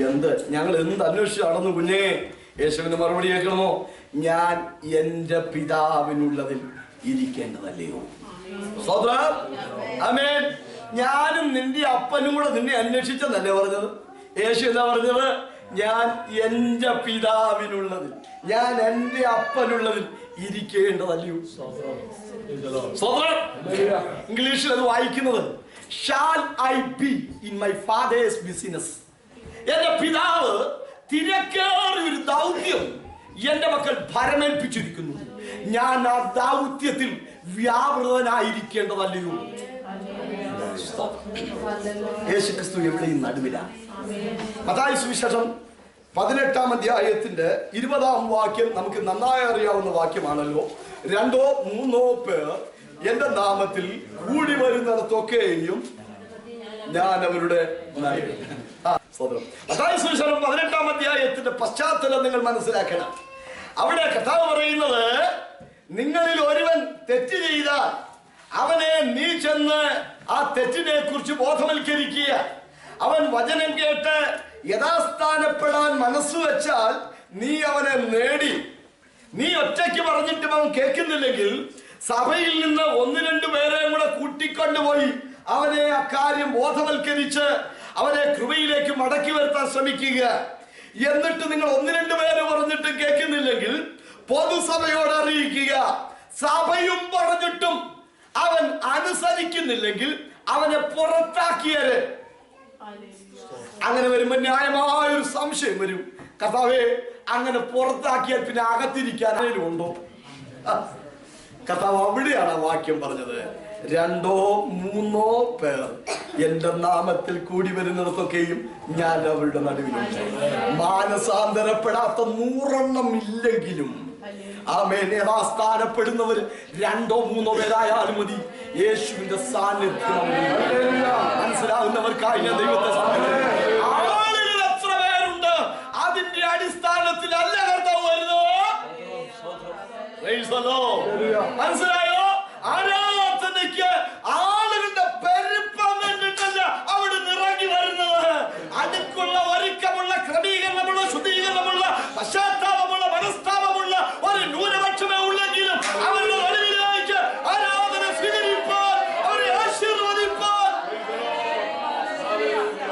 എന്ത്? ഞങ്ങൾ എന്ത് അന്വേഷിച്ച് നടന്നു കുഞ്ഞേ? യേശുവിന് മറുപടി കേൾക്കണമോ? ഞാൻ എന്റെ പിതാവിനുള്ളതിൽ ഇരിക്കേണ്ടതല്ലയോ? ആമേൻ. ഞാനും നിന്റെ അപ്പനും കൂടെ നിന്നെ അന്വേഷിച്ചെന്നല്ലേ പറഞ്ഞത്? യേശു എന്താ പറഞ്ഞത്? ഞാൻ എന്റെ പിതാവിനുള്ളതിൽ, ഞാൻ എന്റെ അപ്പനുള്ളതിൽ ഇരിക്കേണ്ടതല്ലയോ? ഇംഗ്ലീഷിൽ അത് വായിക്കുന്നത് shall I be in my father's business. എന്റെ പിതാവ് തിരക്കേറിയ ഒരു ദൗത്യം എന്റെ മക്കൾ ഭരമേൽപ്പിച്ചിരിക്കുന്നു. ഞാൻ ആ ദൗത്യത്തിൽ വ്യാപൃതനായിരിക്കേണ്ടതല്ലയോ? യേശുക്രിസ്തു എവിടെയും നടുവിലാണ്. മത്തായി സുവിശേഷം 18-ാം അധ്യായത്തിന്റെ 20-ാം വാക്യം നമുക്ക് നന്നായി അറിയാവുന്ന വാക്യമാണല്ലോ. 2 or 3 പേർ എന്റെ നാമത്തിൽ കൂടി വരുന്നിടത്തൊക്കെയും ഞാൻ അവരുടെ മത്തായി സുവിശേഷം 18-ാം അധ്യായത്തിന്റെ പശ്ചാത്തലം നിങ്ങൾ മനസ്സിലാക്കണം. അവിടെ കർത്താവ് പറയുന്നത്, നിങ്ങളിൽ ഒരുവൻ തെറ്റ് ചെയ്താൽ അവനെ നീ ചെന്ന് ആ തെറ്റിനെ കുറിച്ച് ബോധവൽക്കരിക്കുക. അവൻ വചനം കേട്ട് യഥാസ്ഥാനപ്പെടാൻ മനസ്സ് വെച്ചാൽ നീ അവനെ നേടി. നീ ഒറ്റയ്ക്ക് പറഞ്ഞിട്ടും അവൻ കേൾക്കുന്നില്ലെങ്കിൽ സഭയിൽ നിന്ന് 1-2 പേരെയും കൂടെ കൂട്ടിക്കൊണ്ടുപോയി അവനെ അക്കാര്യം ബോധവൽക്കരിച്ച് അവനെ കൃപയിലേക്ക് മടക്കി വരുത്താൻ ശ്രമിക്കുക. എന്നിട്ട് നിങ്ങൾ 1-2 പേര് പറഞ്ഞിട്ടും കേൾക്കുന്നില്ലെങ്കിൽ പൊതുസഭയോട് അറിയിക്കുക. സഭയും പറഞ്ഞിട്ടും അവൻ അനുസരിക്കുന്നില്ലെങ്കിൽ അവനെ പുറത്താക്കിയത്. അങ്ങനെ വരുമ്പോ ന്യായമായ ഒരു സംശയം വരും, കർത്താവേ, അങ്ങനെ പുറത്താക്കിയാൽ പിന്നെ അകത്തിരിക്കാൻ ആരെങ്കിലും ഉണ്ടോ? കർത്താവ് അവിടെയാണ് ആ വാക്യം പറഞ്ഞത്. 2 or 3 പേർ എന്റെ നാമത്തിൽ കൂടി വരുന്നിടത്തൊക്കെയും ഞാൻ അവരുടെ നടുവിലുണ്ട്. മാനസാന്തരപ്പെടാത്ത 100 ഇല്ലെങ്കിലും ആമേൻ, യഥാസ്ഥാനപ്പെടുന്നവർ 2 or 3 പേരായാലും മതി. യേശുവിന്റെ സാന്നിധ്യം മനസ്സിലാകുന്നവർക്കായി ഞാൻ ദൈവത്തെ ആളുകൾ എത്ര പേരുണ്ട്, അതിന്റെ അടിസ്ഥാനത്തിലല്ല കർത്താവ് വരുന്നത്. മനസ്സിലായോ? ആരാധനയ്ക്ക് ആളുകളുടെ പെരുപ്പം കണ്ടിട്ടല്ല അവിടെ ഇറങ്ങി വരുന്നത്. അടുക്കുള്ള ഒരുക്കമുള്ള ക്രമീകരണമുള്ള ശുദ്ധീകരണമുള്ള പശ്ചാത്താപമുള്ള മനസ്താപമുള്ള ഒരു ന്യൂനപക്ഷമേ ഉള്ളെങ്കിലും അവരുടെ നടുവിലേക്ക് ആരാധന സ്വീകരിപ്പാൻ, അവരെ ആശീർവദിപ്പാൻ,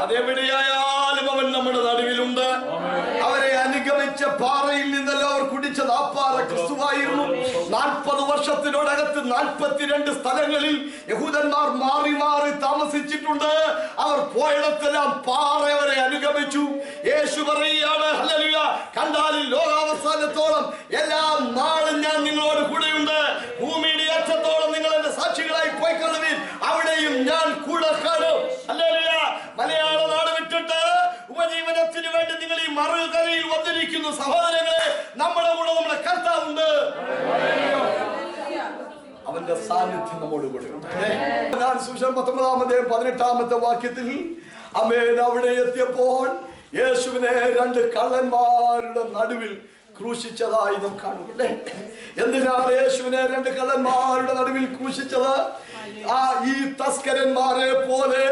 അതെവിടെയായാലും അവൻ നമ്മുടെ നടുവിലുണ്ട്. അവരെ അനുഗമിച്ച പാറയിൽ നിന്നല്ലോ അവർ കുടിച്ചത്. ആ പാറ ക്രിസ്തുവായിരുന്നു. 40 വർഷത്തിനോടകത്ത് 42 സ്ഥലങ്ങളിൽ യഹൂദന്മാർ മാറി മാറി താമസിച്ചിട്ടുണ്ട്. അവർ പോയിടത്തെല്ലാം പാറ അവരെ അനുഗമിച്ചു. യേശു പറയുകയാണ്, ഹല്ലേലൂയ, കണ്ടാലിൽ ലോകാവസാനത്തോളം എല്ലാ നാളും ഞാൻ നിങ്ങളോട് കൂടെയുണ്ട്. ഭൂമിയുടെ അറ്റത്തോളം നിങ്ങൾ എന്റെ സാക്ഷികളായി പോയിക്കൊള്ളുവിൻ, അവിടെയും ഞാൻ കൂടെ കാണും. ഹല്ലേലൂയ. മലയാള നാട് വിട്ടിട്ട് ഉപജീവനത്തിന് വേണ്ടി നിങ്ങൾ ഈ മറുകരയിൽ വന്നിരിക്കുന്നു സഹോദരങ്ങളെ. നമ്മുടെ കൂടെ നമ്മുടെ കർത്താവുണ്ട്. അവന്റെ സാന്നിധ്യം നമ്മോട് കൂടെ ഉണ്ട്. 19-ാമത്തെ വാക്യത്തിൽ ആമേൻ, അവിടെ എത്തിയപ്പോൾ യേശുവിനെ 2 കള്ളന്മാരുടെ നടുവിൽ ക്രൂശിച്ചതായി നാം കാണുന്നില്ലേ? എന്തിനാണ് യേശുവിനെ 2 കള്ളന്മാരുടെ നടുവിൽ ക്രൂശിച്ചത്? ഈ തസ്കരന്മാരെ പോലെ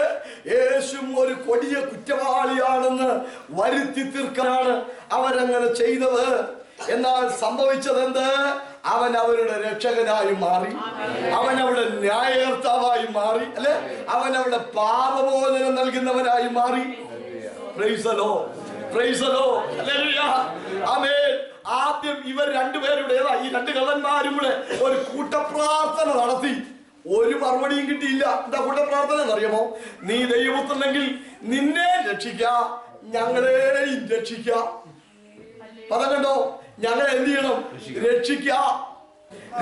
യേശുവും ഒരു കൊടിയ കുറ്റവാളിയാണെന്ന് വരുത്തി തീർക്കാനാണ് അവരങ്ങനെ ചെയ്തത്. എന്നാൽ സംഭവിച്ചത് എന്ത്? അവൻ അവരുടെ രക്ഷകനായി മാറി, അവൻ അവിടെ ന്യായകർത്താവായി മാറി അല്ലെ. അവൻ അവിടെ പാപമോചനം നൽകുന്നവനായി മാറി. Praise the Lord, praise the Lord, hallelujah, amen. ആദ്യം ഇവർ രണ്ടുപേരുടെ ഈ രണ്ട് കള്ളന്മാരും കൂടെ ഒരു കൂട്ടപ്രാർത്ഥന നടത്തി. ഒരു മറുപടിയും കിട്ടിയില്ല. എന്താ കൂട്ടപ്രാർത്ഥന എന്നറിയാമോ? നീ ദൈവപുത്രനെങ്കിൽ നിന്നെ രക്ഷിക്കാം, ഞങ്ങളെയും രക്ഷിക്കാം. പദം കണ്ടോ? ഞങ്ങളെ എന്ത് ചെയ്യണം? രക്ഷിക്കാം.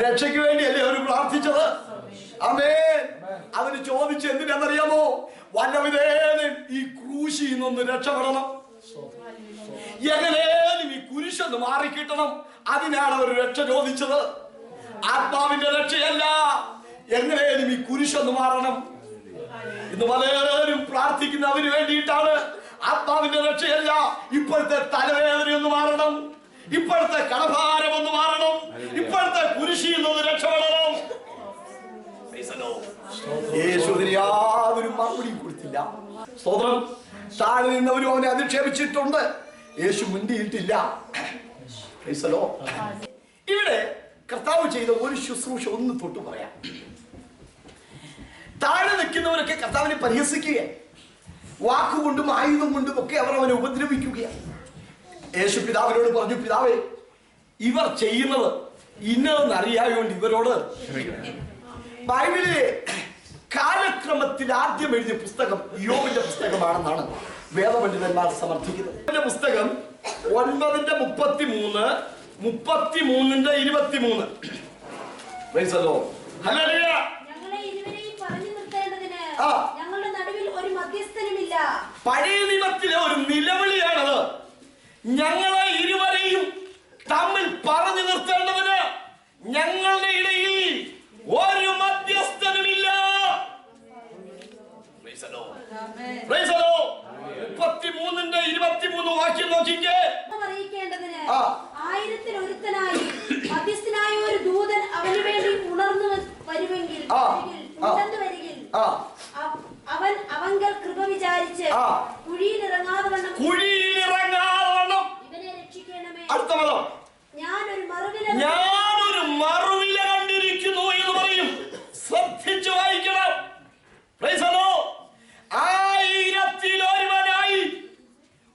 രക്ഷയ്ക്ക് വേണ്ടിയല്ലേ അവർ പ്രാർത്ഥിച്ചത്? ആമേൻ. അവര് ചോദിച്ച് എന്തിനാണെന്നറിയാമോ? വല്ലവിധേനം ഈ ക്രൂശിൽ നിന്നൊന്ന് രക്ഷപ്പെടണം, എങ്ങനെയും ഈ കുരിശൊന്ന് മാറിക്കിട്ടണം. അതിനാണ് അവർ രക്ഷ ചോദിച്ചത്. ആത്മാവിന്റെ രക്ഷയല്ല, എങ്ങനെയും ഈ കുരിശൊന്ന് മാറണം. ഇന്ന് പലരും പ്രാർത്ഥിക്കുന്ന അവന് വേണ്ടിയിട്ടാണ്. ആത്മാവിന്റെ രക്ഷയല്ല, ഇപ്പോഴത്തെ തലവേദനയൊന്ന് മാറണം, ഇപ്പോഴത്തെ കടഭാരം ഒന്ന് മാറണം, ഇപ്പോഴത്തെ കുരിശിൽ നിന്ന് രക്ഷപ്പെടണം. യേശുവിന് യാതൊരു മറുപടിയും കൊടുത്തില്ല. സ്തോത്രം. താഴെ നിന്നവരും അവനെ അധിക്ഷേപിച്ചിട്ടുണ്ട്, യേശു മുണ്ടിയിട്ടില്ല. ഇവിടെ കർത്താവ് ചെയ്ത ഒരു ശുശ്രൂഷ ഒന്ന് തൊട്ട് പറയാം. താഴെ നിൽക്കുന്നവരൊക്കെ കർത്താവിനെ പരിഹസിക്കുകയാണ്. വാക്കുകൊണ്ടും ആയുധം കൊണ്ടും ഒക്കെ അവർ അവനെ ഉപദ്രവിക്കുകയാണ്. യേശു പിതാവിനോട് പറഞ്ഞു, പിതാവേ, ഇവർ ചെയ്യുന്നത് ഇന്നതെന്ന് അറിയാവുകൊണ്ട് ഇവരോട്. ബൈബിളിലെ കാലക്രമത്തിൽ ആദ്യം എഴുതിയ പുസ്തകം യോബിന്റെ പുസ്തകമാണെന്നാണ് വേദപണ്ഡിതന്മാർ സമർത്ഥിക്കുന്നത്. പുസ്തകം 9:33, 33:23. പഴയ നിയമത്തിലെ ഒരു നിലവിളിയാണത്. ഞങ്ങളെ ഇരുവരെയും തമ്മിൽ പറഞ്ഞു നിർത്തേണ്ടതിന് ഞങ്ങളുടെ ഇടയിൽ ഒരു മധ്യസ്ഥനുമില്ല. 33:23 വാക്യം നോക്കിക്കേ.
ആയിരത്തിലൊരുത്തനായി മധ്യസ്ഥനായ ഒരു ദൂതൻ അവന് വേണ്ടി ഉണർന്നു വരുമെങ്കിൽ അവൻ അവങ്കൽ കൃപ വിചാരിച്ച് കുഴിയിലിറങ്ങാതെ വണ്ണം ഇവനെ രക്ഷിക്കണമേ.
അടുത്ത പദം,
ഞാനൊരു
മറുവില കണ്ടിരിക്കുന്നു എന്ന് പറയും. ശ്രദ്ധിച്ചു വായിക്കണം. Price the Lord. 1000-ലൊരുവനായി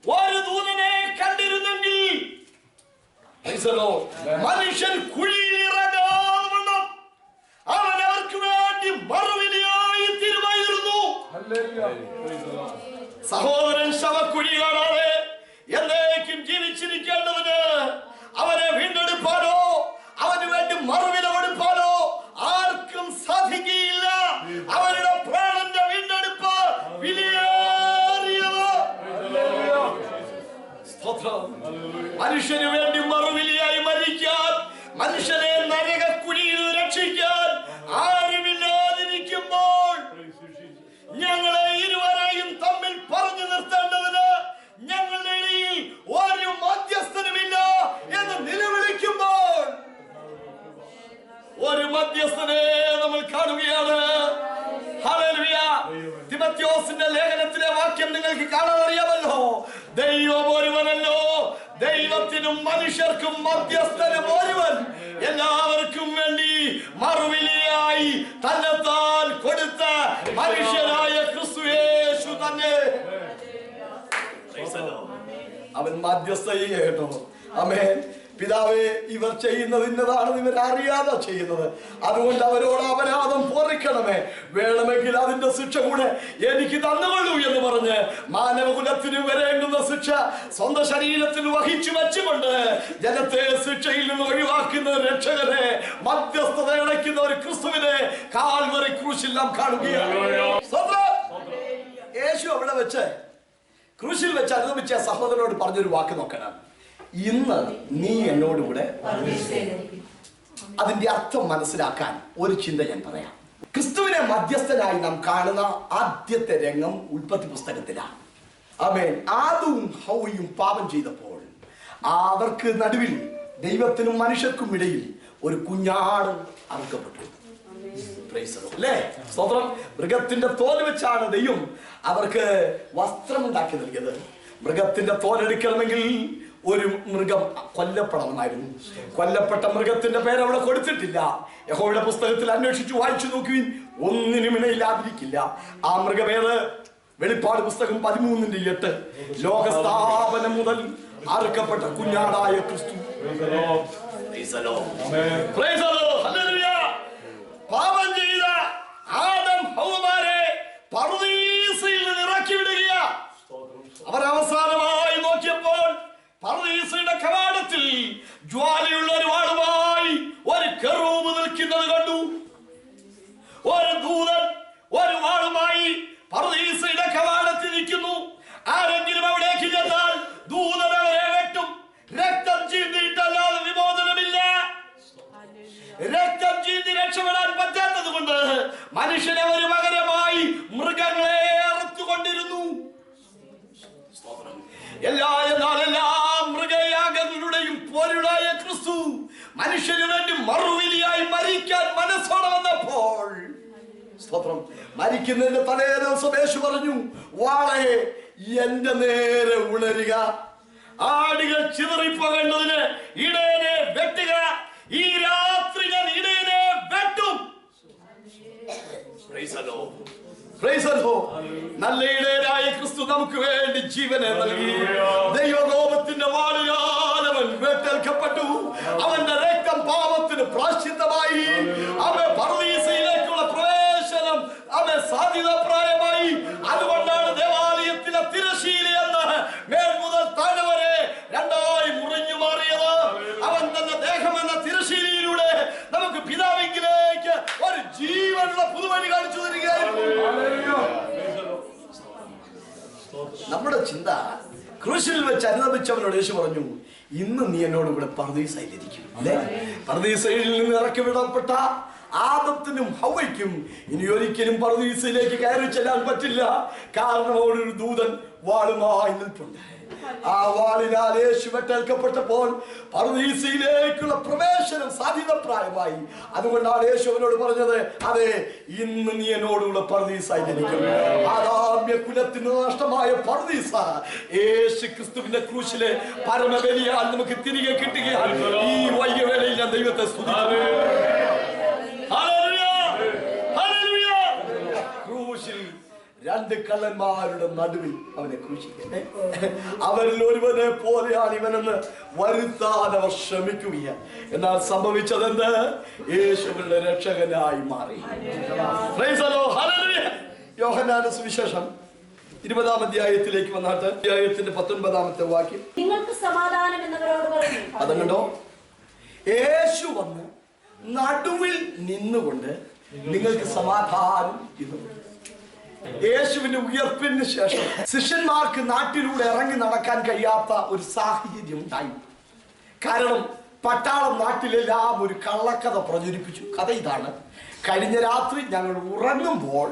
ഒരു ദൂതനെ കണ്ടിരുന്നെങ്കിൽ മനുഷ്യൻ കുഴിയിലിറങ്ങാതെ അവൻ അവർക്ക് വേണ്ടി മറുവിലയായി തീരുമായിരുന്നു. സഹോദരൻ ശവക്കുഴി കാണാതെ എന്നേക്കും ജീവിച്ചിരിക്കേണ്ടവന് അവനെ വീണ്ടെടുപ്പാനോ അവന് വേണ്ടി മറുവില കൊടുപ്പാനോ ആർക്കും സാധിക്കുകയില്ല. അവരുടെ പ്രാണന്റെ വീണ്ടെടുപ്പ് വിലയേറിയത്. മനുഷ്യന് വേണ്ടി മറുവിലയായി മരിക്കാൻ, മനുഷ്യനെ നരകക്കുഴിയിൽ രക്ഷിക്കാൻ ആരുമില്ലാതിരിക്കുമ്പോൾ ഞങ്ങളെ ഇരുവരെയും തമ്മിൽ പറഞ്ഞു നിർത്തേണ്ടതിന് ഞങ്ങളുടെ ഇടയിൽ ഒരു മധ്യസ്ഥനുമില്ല എന്ന് നിലവിളിക്കുമ്പോൾ ഒരു മധ്യസ്ഥനെ നമ്മൾ കാണുകയാണ്. ഹല്ലേലൂയ. തിമോഥെയോസിന്റെ ലേഖനത്തിലെ വാക്യം നിങ്ങൾക്ക് കാണാൻ അറിയാമല്ലോ. ദൈവം ഒരുവനല്ലോ, ദൈവത്തിനും മനുഷ്യർക്കും മധ്യസ്ഥനും ഒരുവൻ, എല്ലാവർക്കും വേണ്ടി മറുവിലയായി തന്നെത്താൻ കൊടുത്ത മനുഷ്യനായ ക്രിസ്തു യേശു തന്നെ. അവൻ മധ്യസ്ഥ കേട്ടോ. ആമേൻ. പിതാവേ, ഇവർ ചെയ്യുന്നത് ഇന്നതാണ്, ഇവർ അറിയാതെ ചെയ്യുന്നത്, അതുകൊണ്ട് അവരോട് അപരാധം പൊറിക്കണമേ, വേണമെങ്കിൽ അതിന്റെ ശിക്ഷ കൂടെ എനിക്ക് തന്നുകൊള്ളൂ എന്ന് പറഞ്ഞ് മാനവകുലത്തിന് വരേണ്ടുന്ന ശിക്ഷ സ്വന്തം ശരീരത്തിൽ വഹിച്ചു വെച്ചുകൊണ്ട് ജനത്തെ ശിക്ഷയിൽ നിന്ന് ഒഴിവാക്കുന്ന രക്ഷകനെ, മധ്യസ്ഥത അടയ്ക്കുന്ന ഒരു ക്രിസ്തുവിനെ കാൽവറി ക്രൂശിൽ നാം കാണുകയാണ്. യേശു അവിടെ വെച്ച് ക്രൂശിൽ വെച്ച് അനുഭവിച്ച സഹോദരനോട് പറഞ്ഞൊരു വാക്ക് നോക്കണം. ഇന്ന് നീ എന്നോടുകൂടെ. അതിന്റെ അർത്ഥം മനസ്സിലാക്കാൻ ഒരു ചിന്ത ഞാൻ പറയാം. ക്രിസ്തുവിനെ മധ്യസ്ഥനായി നാം കാണുന്ന ആദ്യത്തെ രംഗം ഉൽപ്പത്തി പുസ്തകത്തിലാണ്. ആമേൻ. ആദവും ഹവ്വയും പാപം ചെയ്തപ്പോൾ അവർക്ക് നടുവിൽ ദൈവത്തിനും മനുഷ്യർക്കും ഇടയിൽ ഒരു കുഞ്ഞാട് അറുക്കപ്പെട്ടു. സ്തോത്രം. മൃഗത്തിന്റെ തോൽ വെച്ചാണ് ദൈവം അവർക്ക് വസ്ത്രം ഉണ്ടാക്കി നൽകിയത്. മൃഗത്തിന്റെ തോലെടുക്കണമെങ്കിൽ ഒരു മൃഗം കൊല്ലപ്പെടണമായിരുന്നു. കൊല്ലപ്പെട്ട മൃഗത്തിന്റെ പേര് അവിടെ കൊടുത്തിട്ടില്ല. യഹോവയുടെ പുസ്തകത്തിൽ അന്വേഷിച്ചു വായിച്ചു നോക്കുവിൻ, ഒന്നിനും ഇണയില്ലാതിരിക്കില്ല. ആ മൃഗമേത്? വെളിപ്പാട് പുസ്തകം 13:8. ലോകസ്ഥാപനം മുതൽ അറുക്കപ്പെട്ട കുഞ്ഞാടായ ക്രിസ്തു. പാപം ചെയ്ത ആദം ഹവ്വമാരെ പറുദീസയിൽ നിന്ന് ഇറക്കി വിടുക. അവർ അവസാനമായി നോക്കിയപ്പോൾ പറുദീസയുടെ കവാടത്തിൽ ജ്വാലയുള്ള ഒരു വാളുമായി ഒരു കെറൂബ് നിൽക്കുന്നത് കണ്ടു. ഒരു ദൂതൻ ഒരു വാളുമായി പറുദീസയുടെ കവാടത്തിൽ നിൽക്കുന്നു. ആരെങ്കിലും അവിടേക്ക് ചെന്നാൽ ദൂതൻ അവരെ വെട്ടും. രക്തം ചീന്തിയിട്ടല്ലാതെ വിമോചനമില്ല. രക്തം ചീന്തി രക്ഷപ്പെടാൻ പറ്റാത്തത് കൊണ്ട് മനുഷ്യനെ ഒരു പകരമായി മൃഗങ്ങളെ അറുത്തുകൊണ്ടിരുന്നു. എല്ലാ മൃഗയാഗങ്ങളുടെയും പൊരുളായ ക്രിസ്തു മനുഷ്യന് വേണ്ടി മറുവിലിയായി മരിക്കാൻ മനസ്സോടെ വന്നപ്പോൾ, സ്തോത്രം, മരിക്കുന്നതിന്റെ തലേ ദിവസം യേശു പറഞ്ഞു, വാളെ എന്റെ നേരെ ഉണരുക, ആടുകൾ ചിതറിപ്പോകേണ്ടതിന് ഇടയനെ വെട്ടുക, ഈ രാത്രി ഞാൻ ഇടയനെ വെട്ടും. നല്ല ഇടയനായ ക്രിസ്തു നമുക്ക് വേണ്ടി ജീവനെ നൽകി. ദൈവകോപത്തിന്റെ വാളിനാൽ അവൻ വെട്ടേൽക്കപ്പെട്ടു. അവന്റെ രക്തം പാപത്തിന് പ്രായശ്ചിത്തമായി. അവൻ പറുദീസയിലേക്കുള്ള പ്രവേശനം അവൻ സാധ്യതാപ്രായമായി. അതുകൊണ്ടാണ് ദേവാലയത്തിലെ തിരശീല എന്ന് മേൽ മുതൽ താഴെ വരെ രണ്ടായി മുറിഞ്ഞു മാറിയത്. അവൻ തന്റെ ദേഹം എന്ന തിരശീലയിലൂടെ നമുക്ക് പിതാവിലേക്ക് ഒരു ജീവനുള്ള പുതുവഴി കാണിച്ചു തരികയായിരുന്നു. നമ്മുടെ ചിന്ത ക്രൂശിൽ വെച്ച് അനുദപിച്ചവനോട് യേശു പറഞ്ഞു, ഇന്ന് നീ എന്നോട് കൂടെ പറുദീസയിലിരിക്കും. അല്ലേ? പറുദീസയിൽ നിന്ന് ഇറക്കി വിടപ്പെട്ട ആദത്തിനും ഹവ്വയ്ക്കും ഇനി ഒരിക്കലും പറുദീസയിലേക്ക് കയറി ചെല്ലാൻ പറ്റില്ല. കാരണം അവിടെ ഒരു ദൂതൻ വാളുമായി നിൽപ്പുണ്ട്. ആ വാളിനാൽ യേശു വെട്ടേൽക്കപ്പെട്ടപ്പോൾ പറുദീസയിലേക്കുള്ള പ്രവേശനം സാധ്യതപ്രായമായി. അതുകൊണ്ടാണ് യേശു അവനോട് പറഞ്ഞത്, അതെ, ഇന്ന് നീ എന്നോടുള്ള പറുദീസയിലിരിക്കും. ആദാമ്യ കുലത്തിന് നഷ്ടമായ പറുദീസ യേശു ക്രിസ്തുവിന്റെ ക്രൂശിലെ പരമബലിയാൽ നമുക്ക് തിരികെ കിട്ടുകയാണ്. ഈ വൈകിയ വേളയിൽ ഞാൻ ദൈവത്തെ സ്തുതിക്കുന്നു. ക്രൂശിൽ രണ്ട് കള്ളന്മാരുടെ നടുവിൽ അവനെ ക്രൂശിക്കട്ടെ. അവരിൽ ഒരുവനെ പോലെയാണ് ഇവനെന്ന് വരുത്താൻ അവർ ശ്രമിക്കുകയാണ്. എന്നാൽ സംഭവിച്ചതെന്ത്? യേശുവിന്റെ രക്ഷകനായി മാറി. യോഹന്നാന്റെ സുവിശേഷം 20-ാം അധ്യായത്തിലേക്ക് വന്നാട്ട് അധ്യായത്തിന്റെ 19-ാമത്തെ വാക്യം.
നിങ്ങൾക്ക് സമാധാനം എന്നവരോട് പറഞ്ഞു.
അതുകൊണ്ടോ യേശു വന്ന് നടുവിൽ നിന്നുകൊണ്ട് നിങ്ങൾക്ക് സമാധാനം ഇതു. യേശുവിന്റെ ഉയർപ്പിന് ശേഷം ശിഷ്യന്മാർക്ക് നാട്ടിലൂടെ ഇറങ്ങി നടക്കാൻ കഴിയാത്ത ഒരു സാഹചര്യം ഉണ്ടായി. കാരണം പട്ടാളം നാട്ടിലെല്ലാം ഒരു കള്ളക്കഥ പ്രചരിപ്പിച്ചു. കഥ ഇതാണ്: കഴിഞ്ഞ രാത്രി ഞങ്ങൾ ഉറങ്ങുമ്പോൾ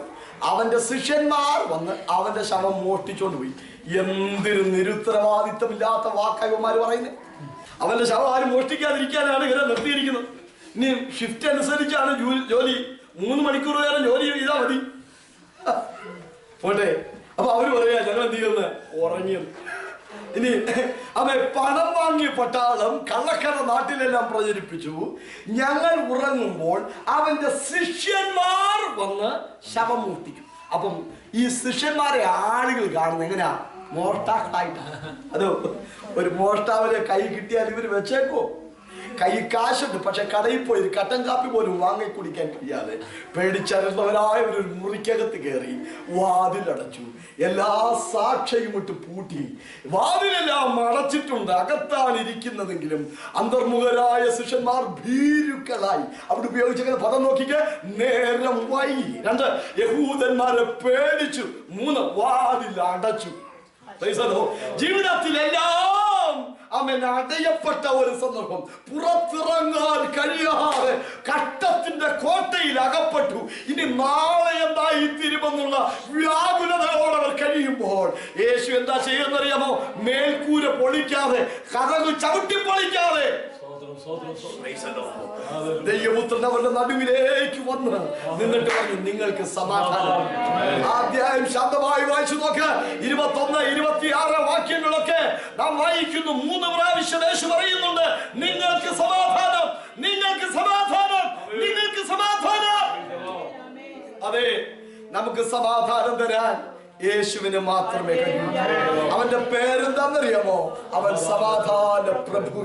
അവന്റെ ശിഷ്യന്മാർ വന്ന് അവന്റെ ശവം മോഷ്ടിച്ചോണ്ട് പോയി. എന്തൊരു നിരുത്തരവാദിത്വമില്ലാത്ത വാക്കവന്മാർ പറയുന്നത്. അവന്റെ ശവം ആരും മോഷ്ടിക്കാതിരിക്കാനാണ് ഇവരെ നിർത്തിയിരിക്കുന്നത്. ഇനി ഷിഫ്റ്റ് അനുസരിച്ചാണ് ജോലി. 3 മണിക്കൂർ നേരം ജോലി ചെയ്താൽ മതി, പോട്ടെ. അപ്പൊ അവര് പറയാ ഞങ്ങൾ എന്ത് ചെയ്യുന്നത്? ഉറങ്ങിയത്. ഇനി അവൻ പണം വാങ്ങിയ പട്ടാളം കള്ളക്കഥ നാട്ടിലെല്ലാം പ്രചരിപ്പിച്ചു. ഞങ്ങൾ ഉറങ്ങുമ്പോൾ അവന്റെ ശിഷ്യന്മാർ വന്ന് ശവം മോഷ്ടിക്കും. അപ്പം ഈ ശിഷ്യന്മാരെ ആളുകൾ കാണുന്നത് എങ്ങനെയാ? മോഷ്ടാക്കളായിട്ടാണ്. അതോ ഒരു മോഷ്ടാവിനെ കൈ കിട്ടിയാൽ ഇവര് വെച്ചേക്കോ? കൈ കാശുണ്ട്, പക്ഷെ കടയിൽ പോയി ഒരു കട്ടൻ കാപ്പി പോലും വാങ്ങി കുടിക്കാൻ കഴിയാതെ പേടിച്ചറിയുന്നവരായ ഒരു മുറിക്കകത്ത് കയറി വാതിലടച്ചു. എല്ലാ സാക്ഷിയും ഇട്ട് പൂട്ടി. വാതിലെല്ലാം അടച്ചിട്ടുണ്ട്, അകത്താണ് ഇരിക്കുന്നതെങ്കിലും അന്തർമുഖരായ ശിഷ്യന്മാർ ഭീരുക്കളായി. അവിടെ ഉപയോഗിച്ച പദം നോക്കിക്ക്, നേരം വൈകി. 2 യഹൂദന്മാരെ പേടിച്ചു. 3 വാതിൽ അടച്ചു. ജീവിതത്തിലെല്ലാം അവൻ അടയപ്പെട്ട ഒരു സന്ദർഭം. പുറത്തിറങ്ങാൻ കഴിയാതെ കട്ടത്തിന്റെ കോട്ടയിൽ അകപ്പെട്ടു. ഇനി നാളെ എന്തായി തീരുമെന്നുള്ള വ്യാകുലതയോടെ അവർ കഴിയുമ്പോൾ യേശു എന്താ ചെയ്യുന്നറിയാമോ? മേൽക്കൂര പൊളിക്കാതെ, കതക് ചവിട്ടി പൊളിക്കാതെ ദൈവപുത്രൻ അവരുടെ നടുവിലേക്ക് വന്ന് നിന്നിട്ട് പറഞ്ഞു, നിങ്ങൾക്ക് സമാധാനം. അധ്യായം ശാന്തമായി വായിച്ചു നോക്ക്. 21, 26 വാക്യങ്ങളൊക്കെ നാം വായിക്കുന്നു. 3 പ്രാവശ്യം യേശു പറയുന്നുണ്ട്, നിങ്ങൾക്ക് സമാധാനം, നിങ്ങൾക്ക് സമാധാനം, നിങ്ങൾക്ക് സമാധാനം. അതെ, നമുക്ക് സമാധാനം തരാൻ യേശുവിന് മാത്രമേ കഴിയൂ. അവന്റെ പേരെന്താണെന്നറിയാമോ? അവൻ സമാധാന പ്രഭു.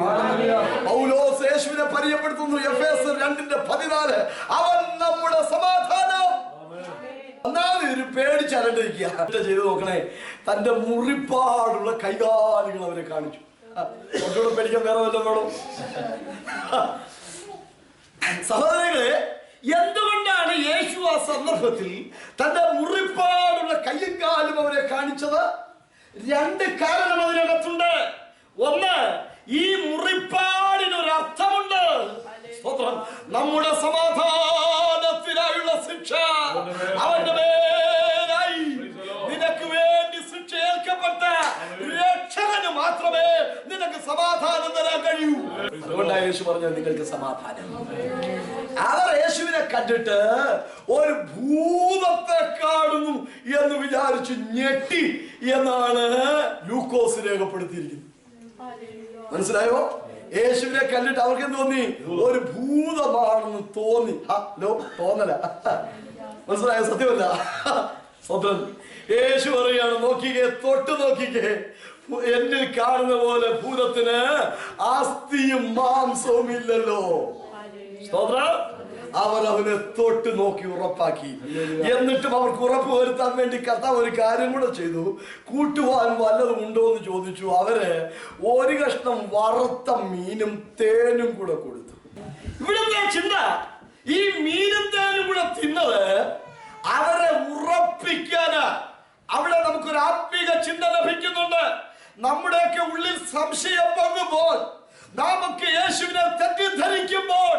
പൗലോസ് യേശുവിനെ പരിചയപ്പെടുത്തുന്നു. എഫേസ്യർ 2:14. അവൻ നമ്മുടെ സമാധാനം. ഒന്നാമത് പേടിച്ചരണ്ടിരിക്കുക ചെയ്തു നോക്കണേ. തന്റെ മുറിപ്പാടുള്ള കൈകാലുകൾ അവരെ കാണിച്ചു. കുറച്ചുകൂടെ പേടിക്കാൻ വേറെ വല്ലതും വേണം? സഹോദരങ്ങളെ, എന്തുകൊണ്ടാണ് യേശു ആ സന്ദർഭത്തിൽ തന്റെ മുറിപ്പാടുള്ള കയ്യും കാലും അവരെ കാണിച്ചത്? 2 കാരണം അതിനകത്തുണ്ട്. ഒന്ന്, ഈ മുറിപ്പാടിനൊരു അർത്ഥമുണ്ട്. സ്തോത്രം. നമ്മുടെ സമാധാനത്തിനായുള്ള ശിക്ഷ അവന്റെ മേലായി. നിനക്ക് വേണ്ടി ശിക്ഷ ഏൽക്കപ്പെട്ട രക്ഷകന് മാത്രമേ നിനക്ക് സമാധാനം തരാൻ കഴിയൂ. അതുകൊണ്ടാണ് യേശു പറഞ്ഞത്, നിങ്ങൾക്ക് സമാധാനം. അവർ യേശുവിനെ കണ്ടിട്ട് ഒരു ഭൂതത്തെ കാണുന്നു എന്ന് വിചാരിച്ച് ഞെട്ടി എന്നാണ് ലൂക്കോസ് രേഖപ്പെടുത്തിയിരിക്കുന്നത്. മനസ്സിലായോ? യേശുവിനെ കണ്ടിട്ട് അവർക്ക് എന്ത് തോന്നി? ഒരു ഭൂതമാണെന്ന് തോന്നി. തോന്നല. മനസ്സിലായോ? സത്യമല്ല. സ്വന്തം യേശു പറയാണ്, നോക്കിക്കേ, തൊട്ട് നോക്കിക്കേ, എന്നിൽ കാണുന്ന പോലെ ഭൂതത്തിന് അസ്ഥിയും മാംസവും ഇല്ലല്ലോ. അവർ അവനെ തൊട്ട് നോക്കി ഉറപ്പാക്കി. എന്നിട്ടും അവർക്ക് ഉറപ്പ് വരുത്താൻ വേണ്ടി കർത്താവ് ഒരു കാര്യം കൂടെ ചെയ്തു. കൂട്ടുവാൻ വല്ലതും ഉണ്ടോ എന്ന് ചോദിച്ചു. അവര് ഒരു കഷ്ണം വറുത്ത മീനും തേനും കൂടെ കൊടുത്തു. ഇവിടുത്തെ ചിന്ത, ഈ മീനും തേനും കൂടെ തിന്നത് അവരെ ഉറപ്പിക്കാന്. അവിടെ നമുക്കൊരു ആത്മീക ചിന്ത ലഭിക്കുന്നുണ്ട്. നമ്മുടെയൊക്കെ ഉള്ളിൽ സംശയം പൊങ്ങുമ്പോൾ, നമുക്ക് യേശുവിനെ തെറ്റിദ്ധരിക്കുമ്പോൾ,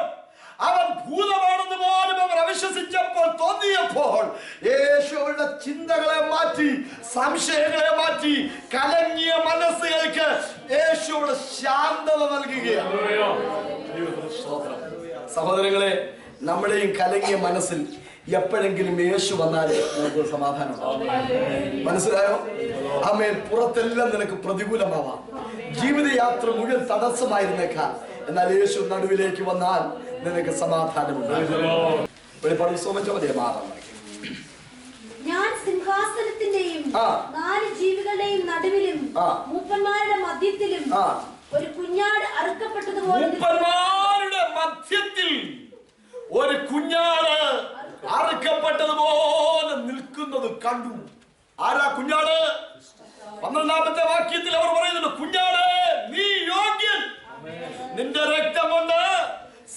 അവൻ ഭൂതമാണെന്ന് പോലും അവർ അവിശ്വസിച്ചപ്പോൾ, തോന്നിയപ്പോൾ, യേശു അവരുടെ ചിന്തകളെ മാറ്റി, സംശയങ്ങളെ മാറ്റി, കലങ്ങിയ മനസ്സുകൾക്ക് യേശുവിടെ ശാന്തത നൽകുകയാണ്. സഹോദരങ്ങളെ, നമ്മുടെയും കലങ്ങിയ മനസ്സിൽ എപ്പോഴെങ്കിലും യേശു വന്നാൽ നമുക്ക് സമാധാനം. മനസ്സിലായോ? ആമേൻ. പുറത്തെല്ലാം നിനക്ക് പ്രതികൂലമാവാം, ജീവിതയാത്ര മുഴുവൻ തടസ്സമായിരുന്നേക്കാം. എന്നാൽ യേശു നടുവിലേക്ക് വന്നാൽ നിനക്ക് സമാധാനമുണ്ട്. വെളിപ്പാട് പുസ്തകം മതിയെ മാറാം.
ഞാൻ സിംഹാസനത്തിന്റെയും 4 ജീവികളുടെയും നടുവിലും മൂപ്പന്മാരുടെ മധ്യത്തിലും ഒരു കുഞ്ഞാട് അറുക്കപ്പെട്ടതുപോലെ,
മൂപ്പന്മാരുടെ മധ്യത്തിൽ ഒരു കുഞ്ഞാട് അറുക്കപ്പെട്ടതുപോലെ നിൽക്കുന്നത് കണ്ടു. ആരാ കുഞ്ഞാട്? 12ാമത്തെ വാക്യത്തിൽ അവർ പറയുന്നുണ്ട്, കുഞ്ഞാട്, നീ യോഗ്യൻ, നിന്റെ രക്തം കൊണ്ട്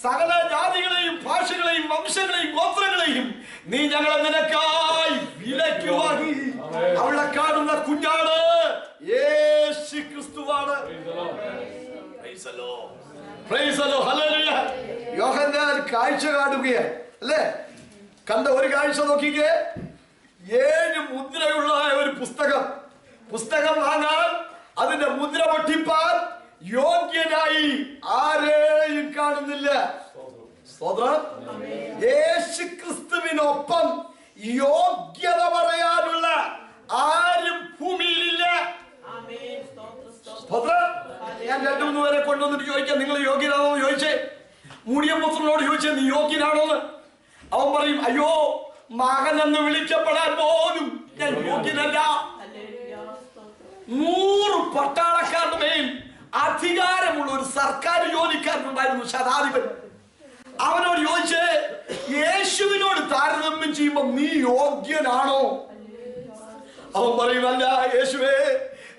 സകല ജാതികളെയും ഭാഷകളെയും വംശങ്ങളെയും ഗോത്രങ്ങളെയും നീ ഞങ്ങളെ നിനക്കായി വിലയ്ക്ക് വാങ്ങി. അവിടെ കാണുന്ന കുഞ്ഞാട് യേശു ക്രിസ്തുവാണ്. യോഹന്നാൻ കാഴ്ച കാണുകയാണ് അല്ലേ? കണ്ട ഒരു കാഴ്ച നോക്കിക്കേ. 7 മുദ്രയുള്ള ഒരു പുസ്തകം വാങ്ങാൻ, അതിന്റെ മുദ്ര പൊട്ടിപ്പാൻ യോഗ്യനായി ആരെയും കാണുന്നില്ല. യേശു ക്രിസ്തുവിനൊപ്പം യോഗ്യത പറയാനുള്ള ആരും ഭൂമിയിലില്ല. ഞാൻ 2-3 പേരെ കൊണ്ടുവന്നിട്ട് ചോദിക്കാം, നിങ്ങൾ യോഗ്യനാണോ എന്ന് ചോദിച്ചേ. മൂടിയപുത്രനോട് ചോദിച്ചേ, നീ യോഗ്യനാണോന്ന്. അവൻ പറയും, അയ്യോ, മകൻ എന്ന് വിളിക്കപ്പെടാൻ പോലും ഞാൻ യോഗ്യനല്ല. 100 പട്ടാളക്കാരുടെ മേൽ അധികാരമുള്ള ഒരു സർക്കാർ ജോലിക്കാരനുണ്ടായിരുന്നു, ശതാധിപൻ. അവനോട് ചോദിച്ചേ, യേശുവിനോട് താരതമ്യം ചെയ്യുമ്പോ നീ യോഗ്യനാണോ? അവൻ പറയും, അല്ല യേശുവേ,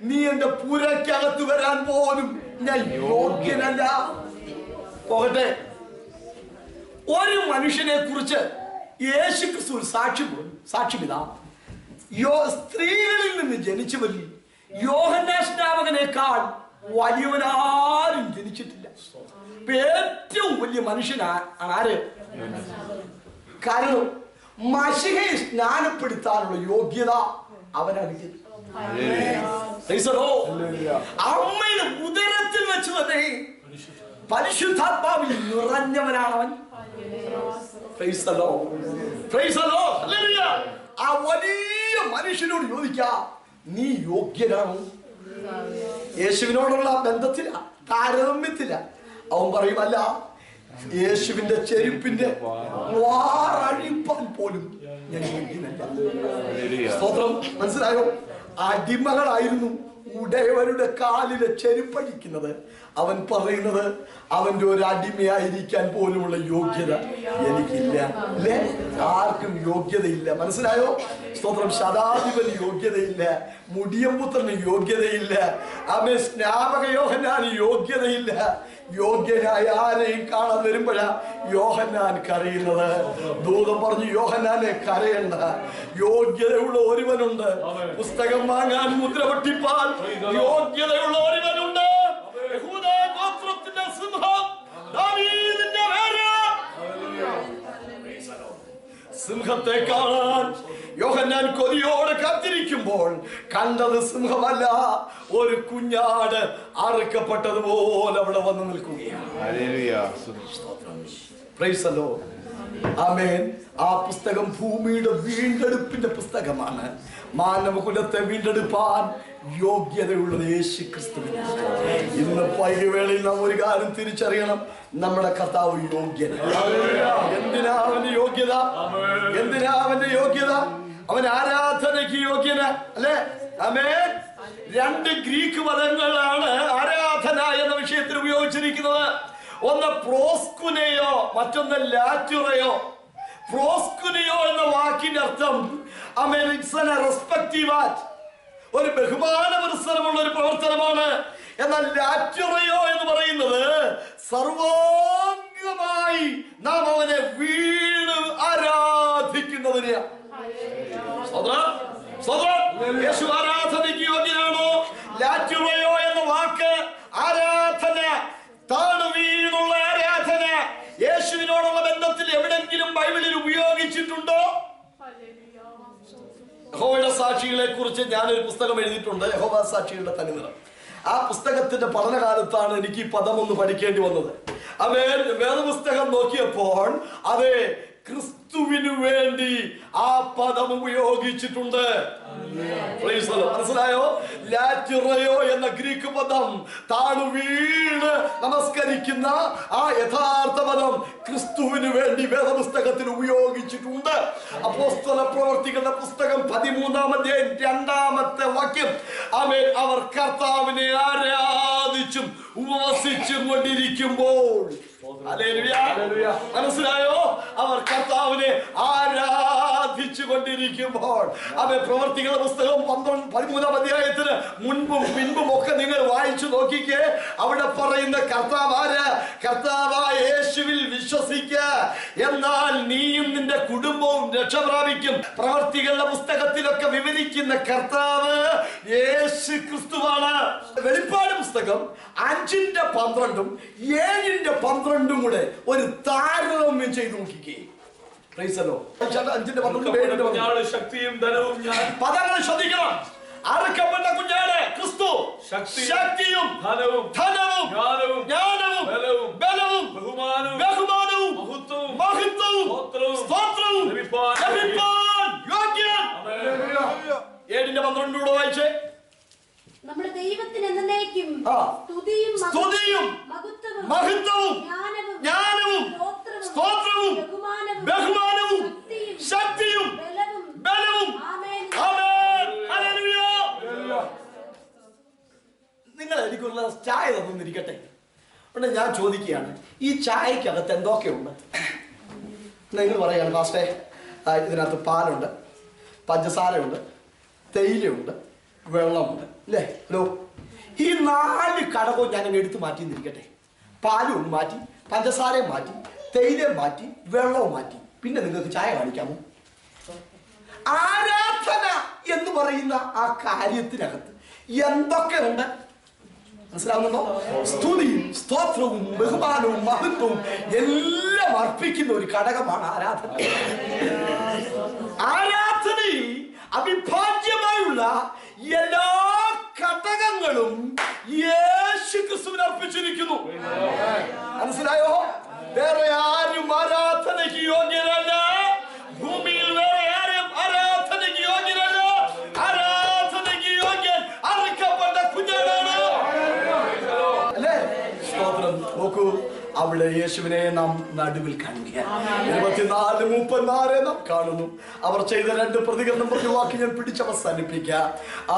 നീ എന്റെ പുരക്കകത്ത് വരാൻ പോലും ഞാൻ യോഗ്യനല്ല. പോകട്ടെ, ഒരു മനുഷ്യനെ കുറിച്ച് യേശു ക്രിസ്തു സാക്ഷ്യമിതാ, സ്ത്രീകളിൽ നിന്ന് ജനിച്ചവരിൽ യോഹന്നാൻ സ്നാപകനേക്കാൾ വലിയവനാരും ജനിച്ചിട്ടില്ല. ഏറ്റവും വലിയ മനുഷ്യനാണ് ആര്? കാരണം മശിഹയെ സ്നാനപ്പെടുത്താനുള്ള യോഗ്യത അവനാണ്. അമ്മയുടെ ഉദരത്തിൽ വെച്ച് തന്നെ പരിശുദ്ധാത്മാവിൽ നിറഞ്ഞവനാണവൻ. Praise the Lord. Praise the Lord. Hallelujah. ആ വലിയ മനുഷ്യനോട് ചോദിക്കാം, നീ യോഗ്യനാണോ? യേശുവിനോടുള്ള ബന്ധത്തില, താരതമ്യത്തില. അവൻ പറയും, അല്ല, യേശുവിന്റെ ചെരുപ്പിന്റെ വാറഴിപ്പാൻ പോലും ഞാൻ യോഗ്യനല്ല. സ്തോത്രം. മനസ്സിലായോ? അടിമകളായിരുന്നു ഉടയവരുടെ കാലിലെ ചെരുപ്പഴിക്കുന്നത്. അവൻ പറയുന്നത്, അവന്റെ ഒരു അടിമയായിരിക്കാൻ പോലുമുള്ള യോഗ്യത എനിക്കില്ല. അല്ലേ? ആർക്കും യോഗ്യതയില്ല. മനസ്സിലായോ? സ്തോത്രം. ശതാധിപന് യോഗ്യതയില്ല, മുടിയമ്പുത്രന് യോഗ്യതയില്ല, അവൻ സ്നാപക യോഹന്നാന് യോഗ്യതയില്ല. യോഗ്യനായ ആരെയും കാണാൻ വരുമ്പോഴാ യോഹന്നാൻ കരയുന്നത്. ദൂതം പറഞ്ഞു, യോഹന്നാനെ കരയണ്ട, യോഗ്യതയുള്ള ഒരുവനുണ്ട്. പുസ്തകം വാങ്ങാൻ മുദ്ര പൊട്ടിപ്പാൽ യോഗ്യതയുള്ള ഒരുവനുണ്ട്. ഗോത്രത്തിന്റെ സിംഹം, ദാവീദിന്റെ വേര്. സിംഹത്തെ കാണാൻ യോഹന്നാൻ കൊതിയോടെ കാത്തിരിക്കുമ്പോൾ കണ്ടത് സിംഹമല്ല, ഒരു കുഞ്ഞാട് അറുക്കപ്പെട്ടതുപോലെ അവിടെ വന്ന് നിൽക്കുകയാണ്. Praise the Lord. ആമേൻ. ആ പുസ്തകം ഭൂമിയുടെ വീണ്ടെടുപ്പിന്റെ പുസ്തകമാണ്. മാനവകുലത്തെ വീണ്ടെടുപ്പാൻ യോഗ്യതയുള്ളത് യേശു ക്രിസ്തുവിനാണ്. ഇന്ന് പൈകവേളയിൽ നാം ഒരു കാര്യം തിരിച്ചറിയണം, നമ്മുടെ കർത്താവ് യോഗ്യനാണ്. എന്തിനാ അവന്റെ യോഗ്യത? എന്തിനാ അവന്റെ യോഗ്യത? അവൻ ആരാധനയ്ക്ക് യോഗ്യന, അല്ലേ? ആമേൻ. 2 ഗ്രീക്ക് പദങ്ങളാണ് ആരാധന എന്ന വിഷയത്തിൽ ഉപയോഗിച്ചിരിക്കുന്നത്. ഒന്ന് പ്രോസ്കുനെയോ, മറ്റൊന്ന് ലാറ്റുറയോ. പ്രോസ്കുനെയോ എന്ന വാക്കിന്റെ അർത്ഥം റെസ്പെക്റ്റീവ് ആക്ട്, ഒരു ബഹുമാന പുരസ്സരമുള്ള ഒരു പ്രവർത്തനമാണ്. എന്നാൽ ലാറ്റുറയോ എന്ന് പറയുന്നത് സർവാംഗമായി നാം അവനെ വീണ് ആരാധിക്കുന്നതിനെയാണ്. യേശു ആരാധനയ്ക്ക് യോഗ്യനാണോ? ലാറ്റുറയോ എന്ന വാക്ക് ആരാധന, താണു വീണുള്ള ആരാധന. യേശുവിനോടുള്ള ബന്ധത്തിൽ എവിടെങ്കിലും ബൈബിളിൽ ഉപയോഗിച്ചിട്ടുണ്ടോ? യഹോവയുടെ സാക്ഷികളെ കുറിച്ച് ഞാനൊരു പുസ്തകം എഴുതിയിട്ടുണ്ട്, യഹോവ സാക്ഷികളുടെ തനിനിറം. ആ പുസ്തകത്തിന്റെ പഠനകാലത്താണ് എനിക്ക് ഈ പദം ഒന്ന് പഠിക്കേണ്ടി വന്നത്. അവൻ വേദപുസ്തകം നോക്കിയപ്പോൾ അതെ, ക്രിസ്തുവിനു വേണ്ടി ആ പദം ഉപയോഗിച്ചിട്ടുണ്ട്. മനസ്സിലായോ? ലാറ്റുറയോ എന്ന ഗ്രീക്ക് പദം, താണു വീണ് നമസ്കരിക്കുന്ന ആ യഥാർത്ഥ പദം ക്രിസ്തുവിന് വേണ്ടി വേദപുസ്തകത്തിൽ ഉപയോഗിച്ചിട്ടുണ്ട്. അപ്പോസ്തല പ്രവർത്തികളുടെ പുസ്തകം 13-ാം അധ്യായം 2-ാമത്തെ വാക്യം, അവർ കർത്താവിനെ ആരാധിച്ചും ഉപവസിച്ചും കൊണ്ടിരിക്കുമ്പോൾ, മനസ്സിലായോ? അവർ കർത്താവിനെ ആരാധിച്ചു കൊണ്ടിരിക്കുമ്പോൾ. അവൻ പ്രവർത്തികളുടെ പുസ്തകം 13-ാം അധ്യായത്തിന് മുൻപും പിൻപും ഒക്കെ നിങ്ങൾ വായിച്ചു നോക്കിക്കേ. അവിടെ പറയുന്ന കർത്താവ് ആര്? കർത്താവായ യേശുവിൽ വിശ്വസിക്ക, എന്നാൽ നീയും നിന്റെ കുടുംബവും രക്ഷ പ്രാപിക്കും. പ്രവർത്തികളുടെ പുസ്തകത്തിലൊക്കെ വിവരിക്കുന്ന കർത്താവ് യേശു ക്രിസ്തുവാണ്. വെളിപ്പാട് പുസ്തകം 5:12 7:12 കൂടെ ഒരു താരതമ്യം ചെയ്ത് നോക്കിക്കേ.
ശക്തിയും ധനവും
പദങ്ങൾ ശ്രദ്ധിക്കണം. അറുക്കപ്പെട്ട കുഞ്ഞാണ് ക്രിസ്തു. ശക്തിയും ധനവും ജ്ഞാനവും ബലവും ബഹുമാനവും മഹത്വവും സ്തോത്രവും ലഭിപ്പാൻ യോഗ്യൻ. 7:12 കൂടെ വായിച്ചേ.
നമ്മുടെ ദൈവത്തിന് എന്നേക്കും
സ്തുതിയും മഹത്വവും ജ്ഞാനവും സ്തോത്രവും ബഹുമാനവും ശക്തിയും ബലവും. നിങ്ങൾ എനിക്കുള്ള ചായ തന്നിരിക്കട്ടെ. ഉടനെ ഞാൻ ചോദിക്കുകയാണ്, ഈ ചായക്കകത്ത് എന്തൊക്കെയുണ്ട്? നിങ്ങൾ പറയാണ്, മാസ്റ്റേ, ഇതിനകത്ത് പാലുണ്ട്, പഞ്ചസാരയുണ്ട്, തേയിലയുണ്ട്, വെള്ളമുണ്ട്, അല്ലേ? ഹലോ, ഈ 4 ഘടകവും ഞാൻ എടുത്ത് മാറ്റിന്നിരിക്കട്ടെ. പാലും മാറ്റി, പഞ്ചസാരയും മാറ്റി, തേയിലയും മാറ്റി, വെള്ളവും മാറ്റി. പിന്നെ നിങ്ങൾക്ക് ചായ കാണിക്കാമോ? ആരാധന എന്ന് പറയുന്ന ആ കാര്യത്തിനകത്ത് എന്തൊക്കെയുണ്ട് മനസ്സിലാവുന്നുണ്ടോ? സ്തുതിയും സ്തോത്രവും ബഹുമാനവും മഹത്വവും എല്ലാം അർപ്പിക്കുന്ന ഒരു ഘടകമാണ് ആരാധന. ആരാധനയിൽ അവിഭാജ്യമായുള്ള എല്ലാ ഘടകങ്ങളും യേശു ക്രിസ്തുവിന് അർപ്പിച്ചിരിക്കുന്നു. മനസ്സിലായോ? വേറെ ആരും ആരാധനയ്ക്ക് യോഗ്യരല്ല. ഭൂമിയിൽ വേറെ ആരും ആരാധനയ്ക്ക് യോഗ്യരല്ല. ആരാധനയ്ക്ക് യോഗ്യൻ അറുക്കപ്പെട്ട കുഞ്ഞാടാണ്. അല്ലേ? സ്തോത്രം. നോക്കൂ, അവിടെ യേശുവിനെ നാം നടുവിൽ കാണുകയാണ്. 24-36 നാം കാണുന്നു. അവർ ചെയ്ത 2 പ്രതികരണം പറഞ്ഞ വാക്ക് ഞാൻ പിടിച്ചവസാനിപ്പിക്കാം.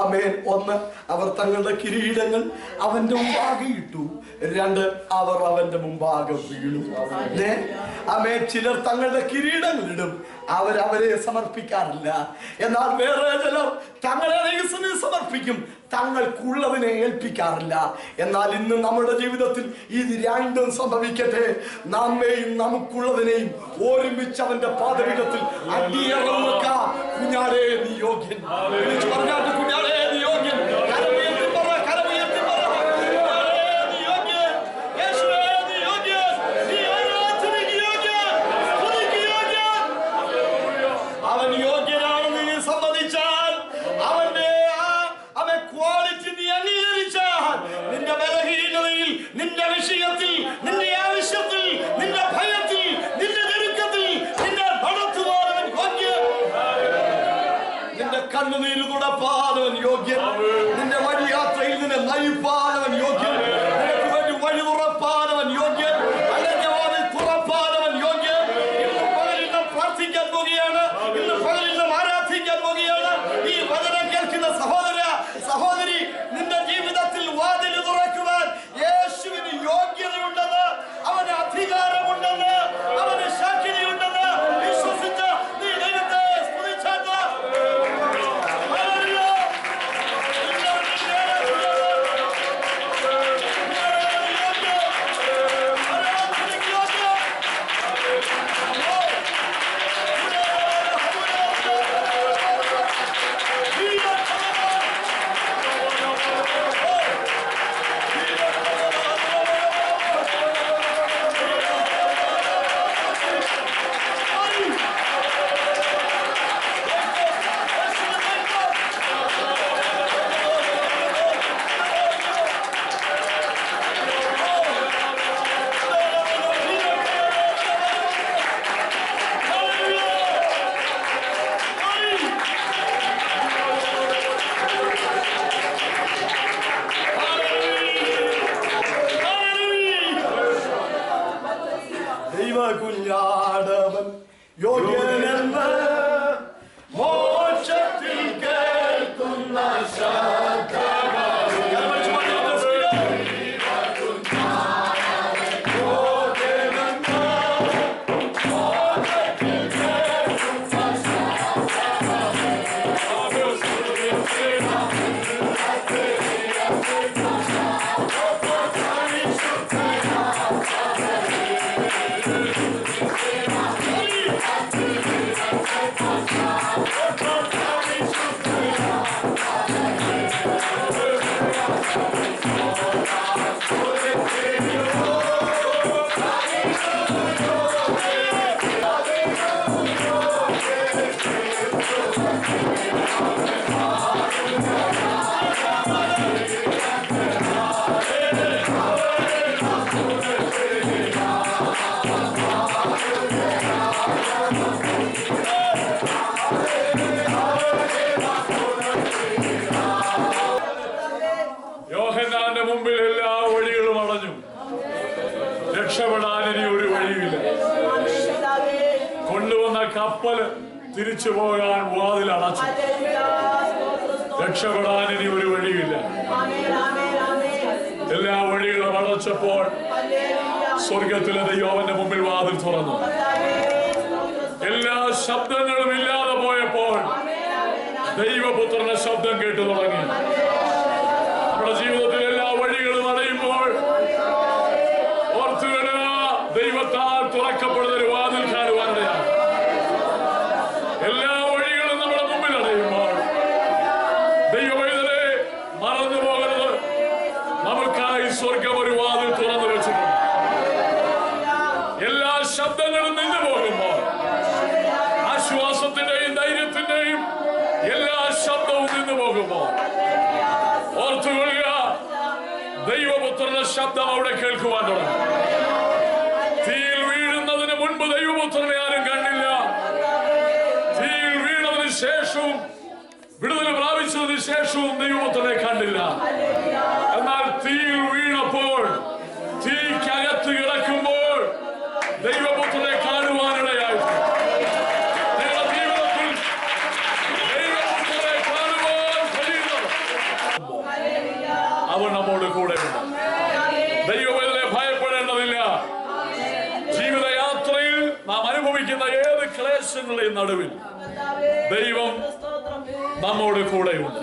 ആമേൻ. 1, അവർ തങ്ങളുടെ കിരീടങ്ങൾ അവന്റെ മുമ്പാകെ ഇട്ടു. 2, അവർ അവന്റെ മുമ്പാകെ വീണു. ആമേൻ. ചിലർ തങ്ങളുടെ കിരീടങ്ങൾ ഇടും, അവരെ സമർപ്പിക്കാറില്ല. എന്നാൽ വേറെ ചിലർ തങ്ങളെ ദൈവത്തിന് സമർപ്പിക്കും, തങ്ങൾക്കുള്ളതിനെ ഏൽപ്പിക്കാറില്ല. എന്നാൽ ഇന്ന് നമ്മുടെ ജീവിതത്തിൽ ഇത് രണ്ടും സംഭവിക്കട്ടെ. നമ്മെയും നമുക്കുള്ളതിനെയും ഒരുമിച്ച് അവന്റെ പാദപീഠത്തിൽ അടിയറം വെക്കാം. കുഞ്ഞാടേ നീ യോഗ്യൻ. വിളിച്ചു പറഞ്ഞാട്ട് കുഞ്ഞാടേ നീ യോഗ്യൻ. കരമുയർത്തി പറ, കരമുയർത്തി പറ. കുഞ്ഞാടേ നീ യോഗ്യൻ. യേശുവേ നീ യോഗ്യൻ. നീ ആരാധനയ്ക്ക് യോഗ്യൻ. സ്തുതിക്ക് യോഗ്യൻ. അവൻ യോഗ്യനാണെന്ന് നീ സമ്മതിച്ചാൽ, അവന്റെ ക്വാളിറ്റി നീ അംഗീകരിച്ചാൽ, നിന്റെ ബലഹീനതയിൽ, നിന്റെ വിഷയത്തിൽ, നിന്റെ ആവശ്യത്തിൽ, നിന്റെ ഭയത്തിൽ, നിന്റെ ഞെരുക്കത്തിൽ നിന്നെ നടത്തുവാനവൻ യോഗ്യൻ. നിന്റെ കണ്ണുനീര് തുടപ്പാനവൻ യോഗ്യൻ. നിന്റെ വഴിയാത്രയിൽ നിന്നെ നയിപ്പാനവൻ യോഗ്യൻ. നിനക്ക് വേണ്ടി വഴി തുറപ്പാനവൻ യോഗ്യൻ. അല്ലെങ്കിൽ വാതിൽ തുറപ്പാനവൻ യോഗ്യൻ. ഇന്ന് പകലിൽ നാം പ്രാർത്ഥിക്കാൻ പോകുകയാണ്. ഇന്ന് പകലിൽ നാം ആരാധിക്കാൻ പോകുകയാണ്. ഈ വചനം കേൾക്കുന്ന സഹോദരി, നിന്റെ ജീവിതത്തിൽ വാതിൽ തുറക്കുവാൻ യേശുവിന് യോഗ്യതയുണ്ടെന്ന്, അവന് അധികാരമുണ്ടെന്ന്, അവന് ശക്തിയുണ്ടെന്ന് വിശ്വസിച്ച് നീ ദൈവത്തെ സ്തുതിച്ചാൽ കുഞ്ഞാടവൻ യോഗ്യനെന്ന് മോക്ഷത്തിൽ കേൾക്കുന്ന
യോഹന്നാന്റെ മുമ്പിൽ എല്ലാ വഴികളും അടഞ്ഞു. രക്ഷപ്പെടാൻ ഇനി ഒരു വഴിയില്ല. കൊണ്ടുവന്ന കപ്പൽ തിരിച്ചു പോകാൻ വാതിൽ അടച്ചു. രക്ഷപ്പെടാൻ ഇനി ഒരു വഴിയില്ല. എല്ലാ വഴികളും അടച്ചപ്പോൾ സ്വർഗത്തിലെ ദൈവന്റെ മുമ്പിൽ വാതിൽ തുറന്നു. എല്ലാ ശബ്ദങ്ങളും ഇല്ലാതെ പോയപ്പോൾ ദൈവപുത്രന്റെ ശബ്ദം കേട്ടു തുടങ്ങി. നമ്മുടെ ജീവിതത്തിൽ എല്ലാ വഴികളും അടയുമ്പോൾ ഓർത്തുകൊള്ളുക, ദൈവത്താൽ തുറക്കപ്പെടുന്ന ഒരു വാതിൽ കാണുവാനിടയാണ്. എല്ലാ വഴികളും നമ്മുടെ മുമ്പിൽ അടയുമ്പോൾ ദൈവമൈതലേ മറന്നു പോകരുത്. നമുക്കായി സ്വർഗം ഒരു വാതിൽ തുറന്നു വെച്ചിട്ടുണ്ട്. എല്ലാ ശബ്ദങ്ങളും നിന്നു പോകുമ്പോൾ, ആശ്വാസത്തിന്റെയും ധൈര്യത്തിന്റെയും എല്ലാ ശബ്ദവും നിന്നു പോകുമ്പോൾ ഓർത്തുകൊള്ളുക, ദൈവപുത്രന്റെ ശബ്ദം അവിടെ കേൾക്കുവാൻ തുടങ്ങി. ശേഷവും വിടുതൽ പ്രാപിച്ചതിന് ശേഷവും ദൈവത്തിനെ കണ്ടില്ല. എന്നാൽ തീയിൽ വീണപ്പോൾ, തീക്കകത്ത് കിടക്കുമ്പോൾ ദൈവപുത്രനെ കാണുവാനിടയായി. നിങ്ങളുടെ ജീവിതത്തിൽ ദൈവപുത്രനെ കാണുവാൻ കഴിയുന്നത് അവൻ നമ്മോട് കൂടെയുണ്ട്. ദൈവത്തിനെ ഭയപ്പെടേണ്ടതില്ല. ജീവിതയാത്രയിൽ നാം അനുഭവിക്കുന്ന ഏത് ക്ലേശങ്ങളുടെയും നടുവിൽ ദൈവം നമ്മോട് കൂടെയുണ്ട്.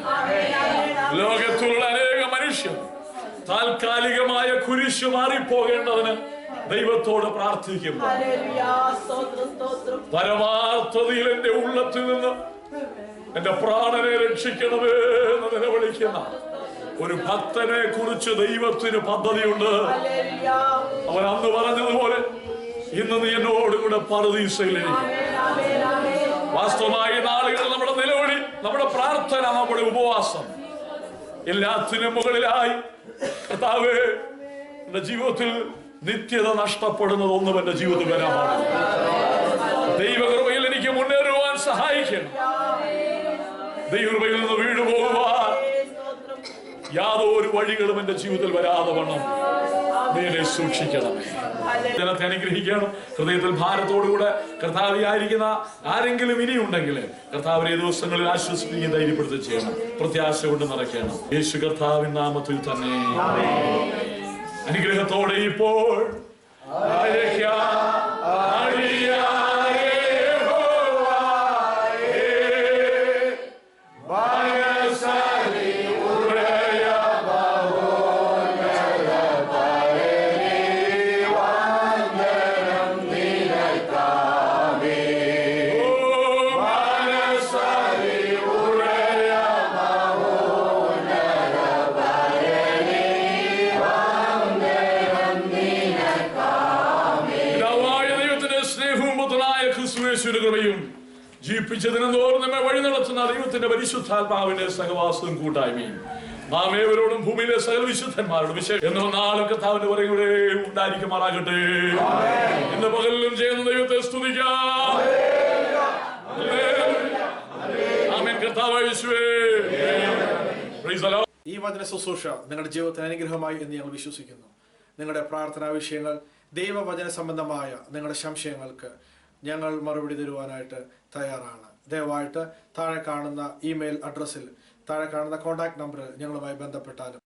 ലോകത്തുള്ള അനേക മനുഷ്യർ താൽക്കാലികമായ കുരിശു മാറിപ്പോകേണ്ടതിന് ദൈവത്തോട് പ്രാർത്ഥിക്കുമ്പോൾ പരമാർത്ഥതയിൽ എന്റെ ഉള്ളത്തിൽ നിന്ന് എന്റെ പ്രാണനെ രക്ഷിക്കണമേ എന്ന് നിലവിളിക്കുന്ന ഒരു ഭക്തനെ കുറിച്ച് ദൈവത്തിന് പദ്ധതിയുണ്ട്. അവൻ അന്ന് പറഞ്ഞതുപോലെ ഇന്ന് നീ എന്നോട് കൂടെ പറുദീസയിലിരിക്കും. വാസ്തവമായി നാളുകൾ നമ്മുടെ നിലവിളി, നമ്മുടെ പ്രാർത്ഥന, നമ്മുടെ ഉപവാസം എല്ലാത്തിനും മുകളിലായി കർത്താവേ, എന്റെ ജീവിതത്തിൽ നിത്യത നഷ്ടപ്പെടുന്നതൊന്നും എന്റെ ജീവിതത്തിൽ വരാൻ പാടില്ല. ദൈവകൃപയിൽ എനിക്ക് മുന്നേറുവാൻ സഹായിക്കണം. ദൈവകൃപയിൽ നിന്ന് വീണുപോകുവാൻ യാതൊരു വഴികളും എന്റെ ജീവിതത്തിൽ വരാതെ വണ്ണം നീ സൂക്ഷിക്കണമേ. ജനത്തെ അനുഗ്രഹിക്കണം. ഹൃദയത്തിൽ ഭാരത്തോടുകൂടെ കർത്താവിയായിരിക്കുന്ന ആരെങ്കിലും ഇനിയുണ്ടെങ്കിൽ കർത്താവിനെ ദിവസങ്ങളിൽ ആശ്വസിപ്പിക്കുകയും ധൈര്യപ്പെടുത്തുകയും ചെയ്യണം. പ്രത്യാശ കൊണ്ട് നിറയ്ക്കണം. യേശു കർത്താവിൻ നാമത്തിൽ തന്നെ അനുഗ്രഹത്തോടെ ഇപ്പോൾ ജീവിപ്പിച്ചതിനോട് നമ്മെ വഴി നടത്തുന്ന ദൈവത്തിന്റെ പരിശുദ്ധാത്മാവിന്റെ സഹവാസവും കൂട്ടായ്മയും നാം ഏവരോടും ഭൂമിയിലെ സകല വിശുദ്ധന്മാരോടും എന്നോ നാളും കർത്താവിന്റെ പുറകെ ഉണ്ടായിരിക്കുമാറാകട്ടെ. ഇന്ന് പകലിലും ചെയ്യുന്ന ദൈവത്തെ സ്തുതിക്കാം. ആമേൻ. കർത്താവായ യേശുവേ, പ്രൈസ് ദി ലോർഡ്.
ഈ വചന ശുശ്രൂഷ നിങ്ങളുടെ ജീവിതത്തിന് അനുഗ്രഹമായി എന്ന് ഞങ്ങൾ വിശ്വസിക്കുന്നു. നിങ്ങളുടെ പ്രാർത്ഥനാ വിഷയങ്ങൾ, ദൈവവചന സംബന്ധമായ നിങ്ങളുടെ സംശയങ്ങൾക്ക് ഞങ്ങൾ മറുപടി തരുവാനായിട്ട് തയ്യാറാണ്. ദയവായിട്ട് താഴെ കാണുന്ന ഇമെയിൽ അഡ്രസ്സിൽ, താഴെ കാണുന്ന കോൺടാക്ട് നമ്പറിൽ ഞങ്ങളുമായി ബന്ധപ്പെട്ടാലും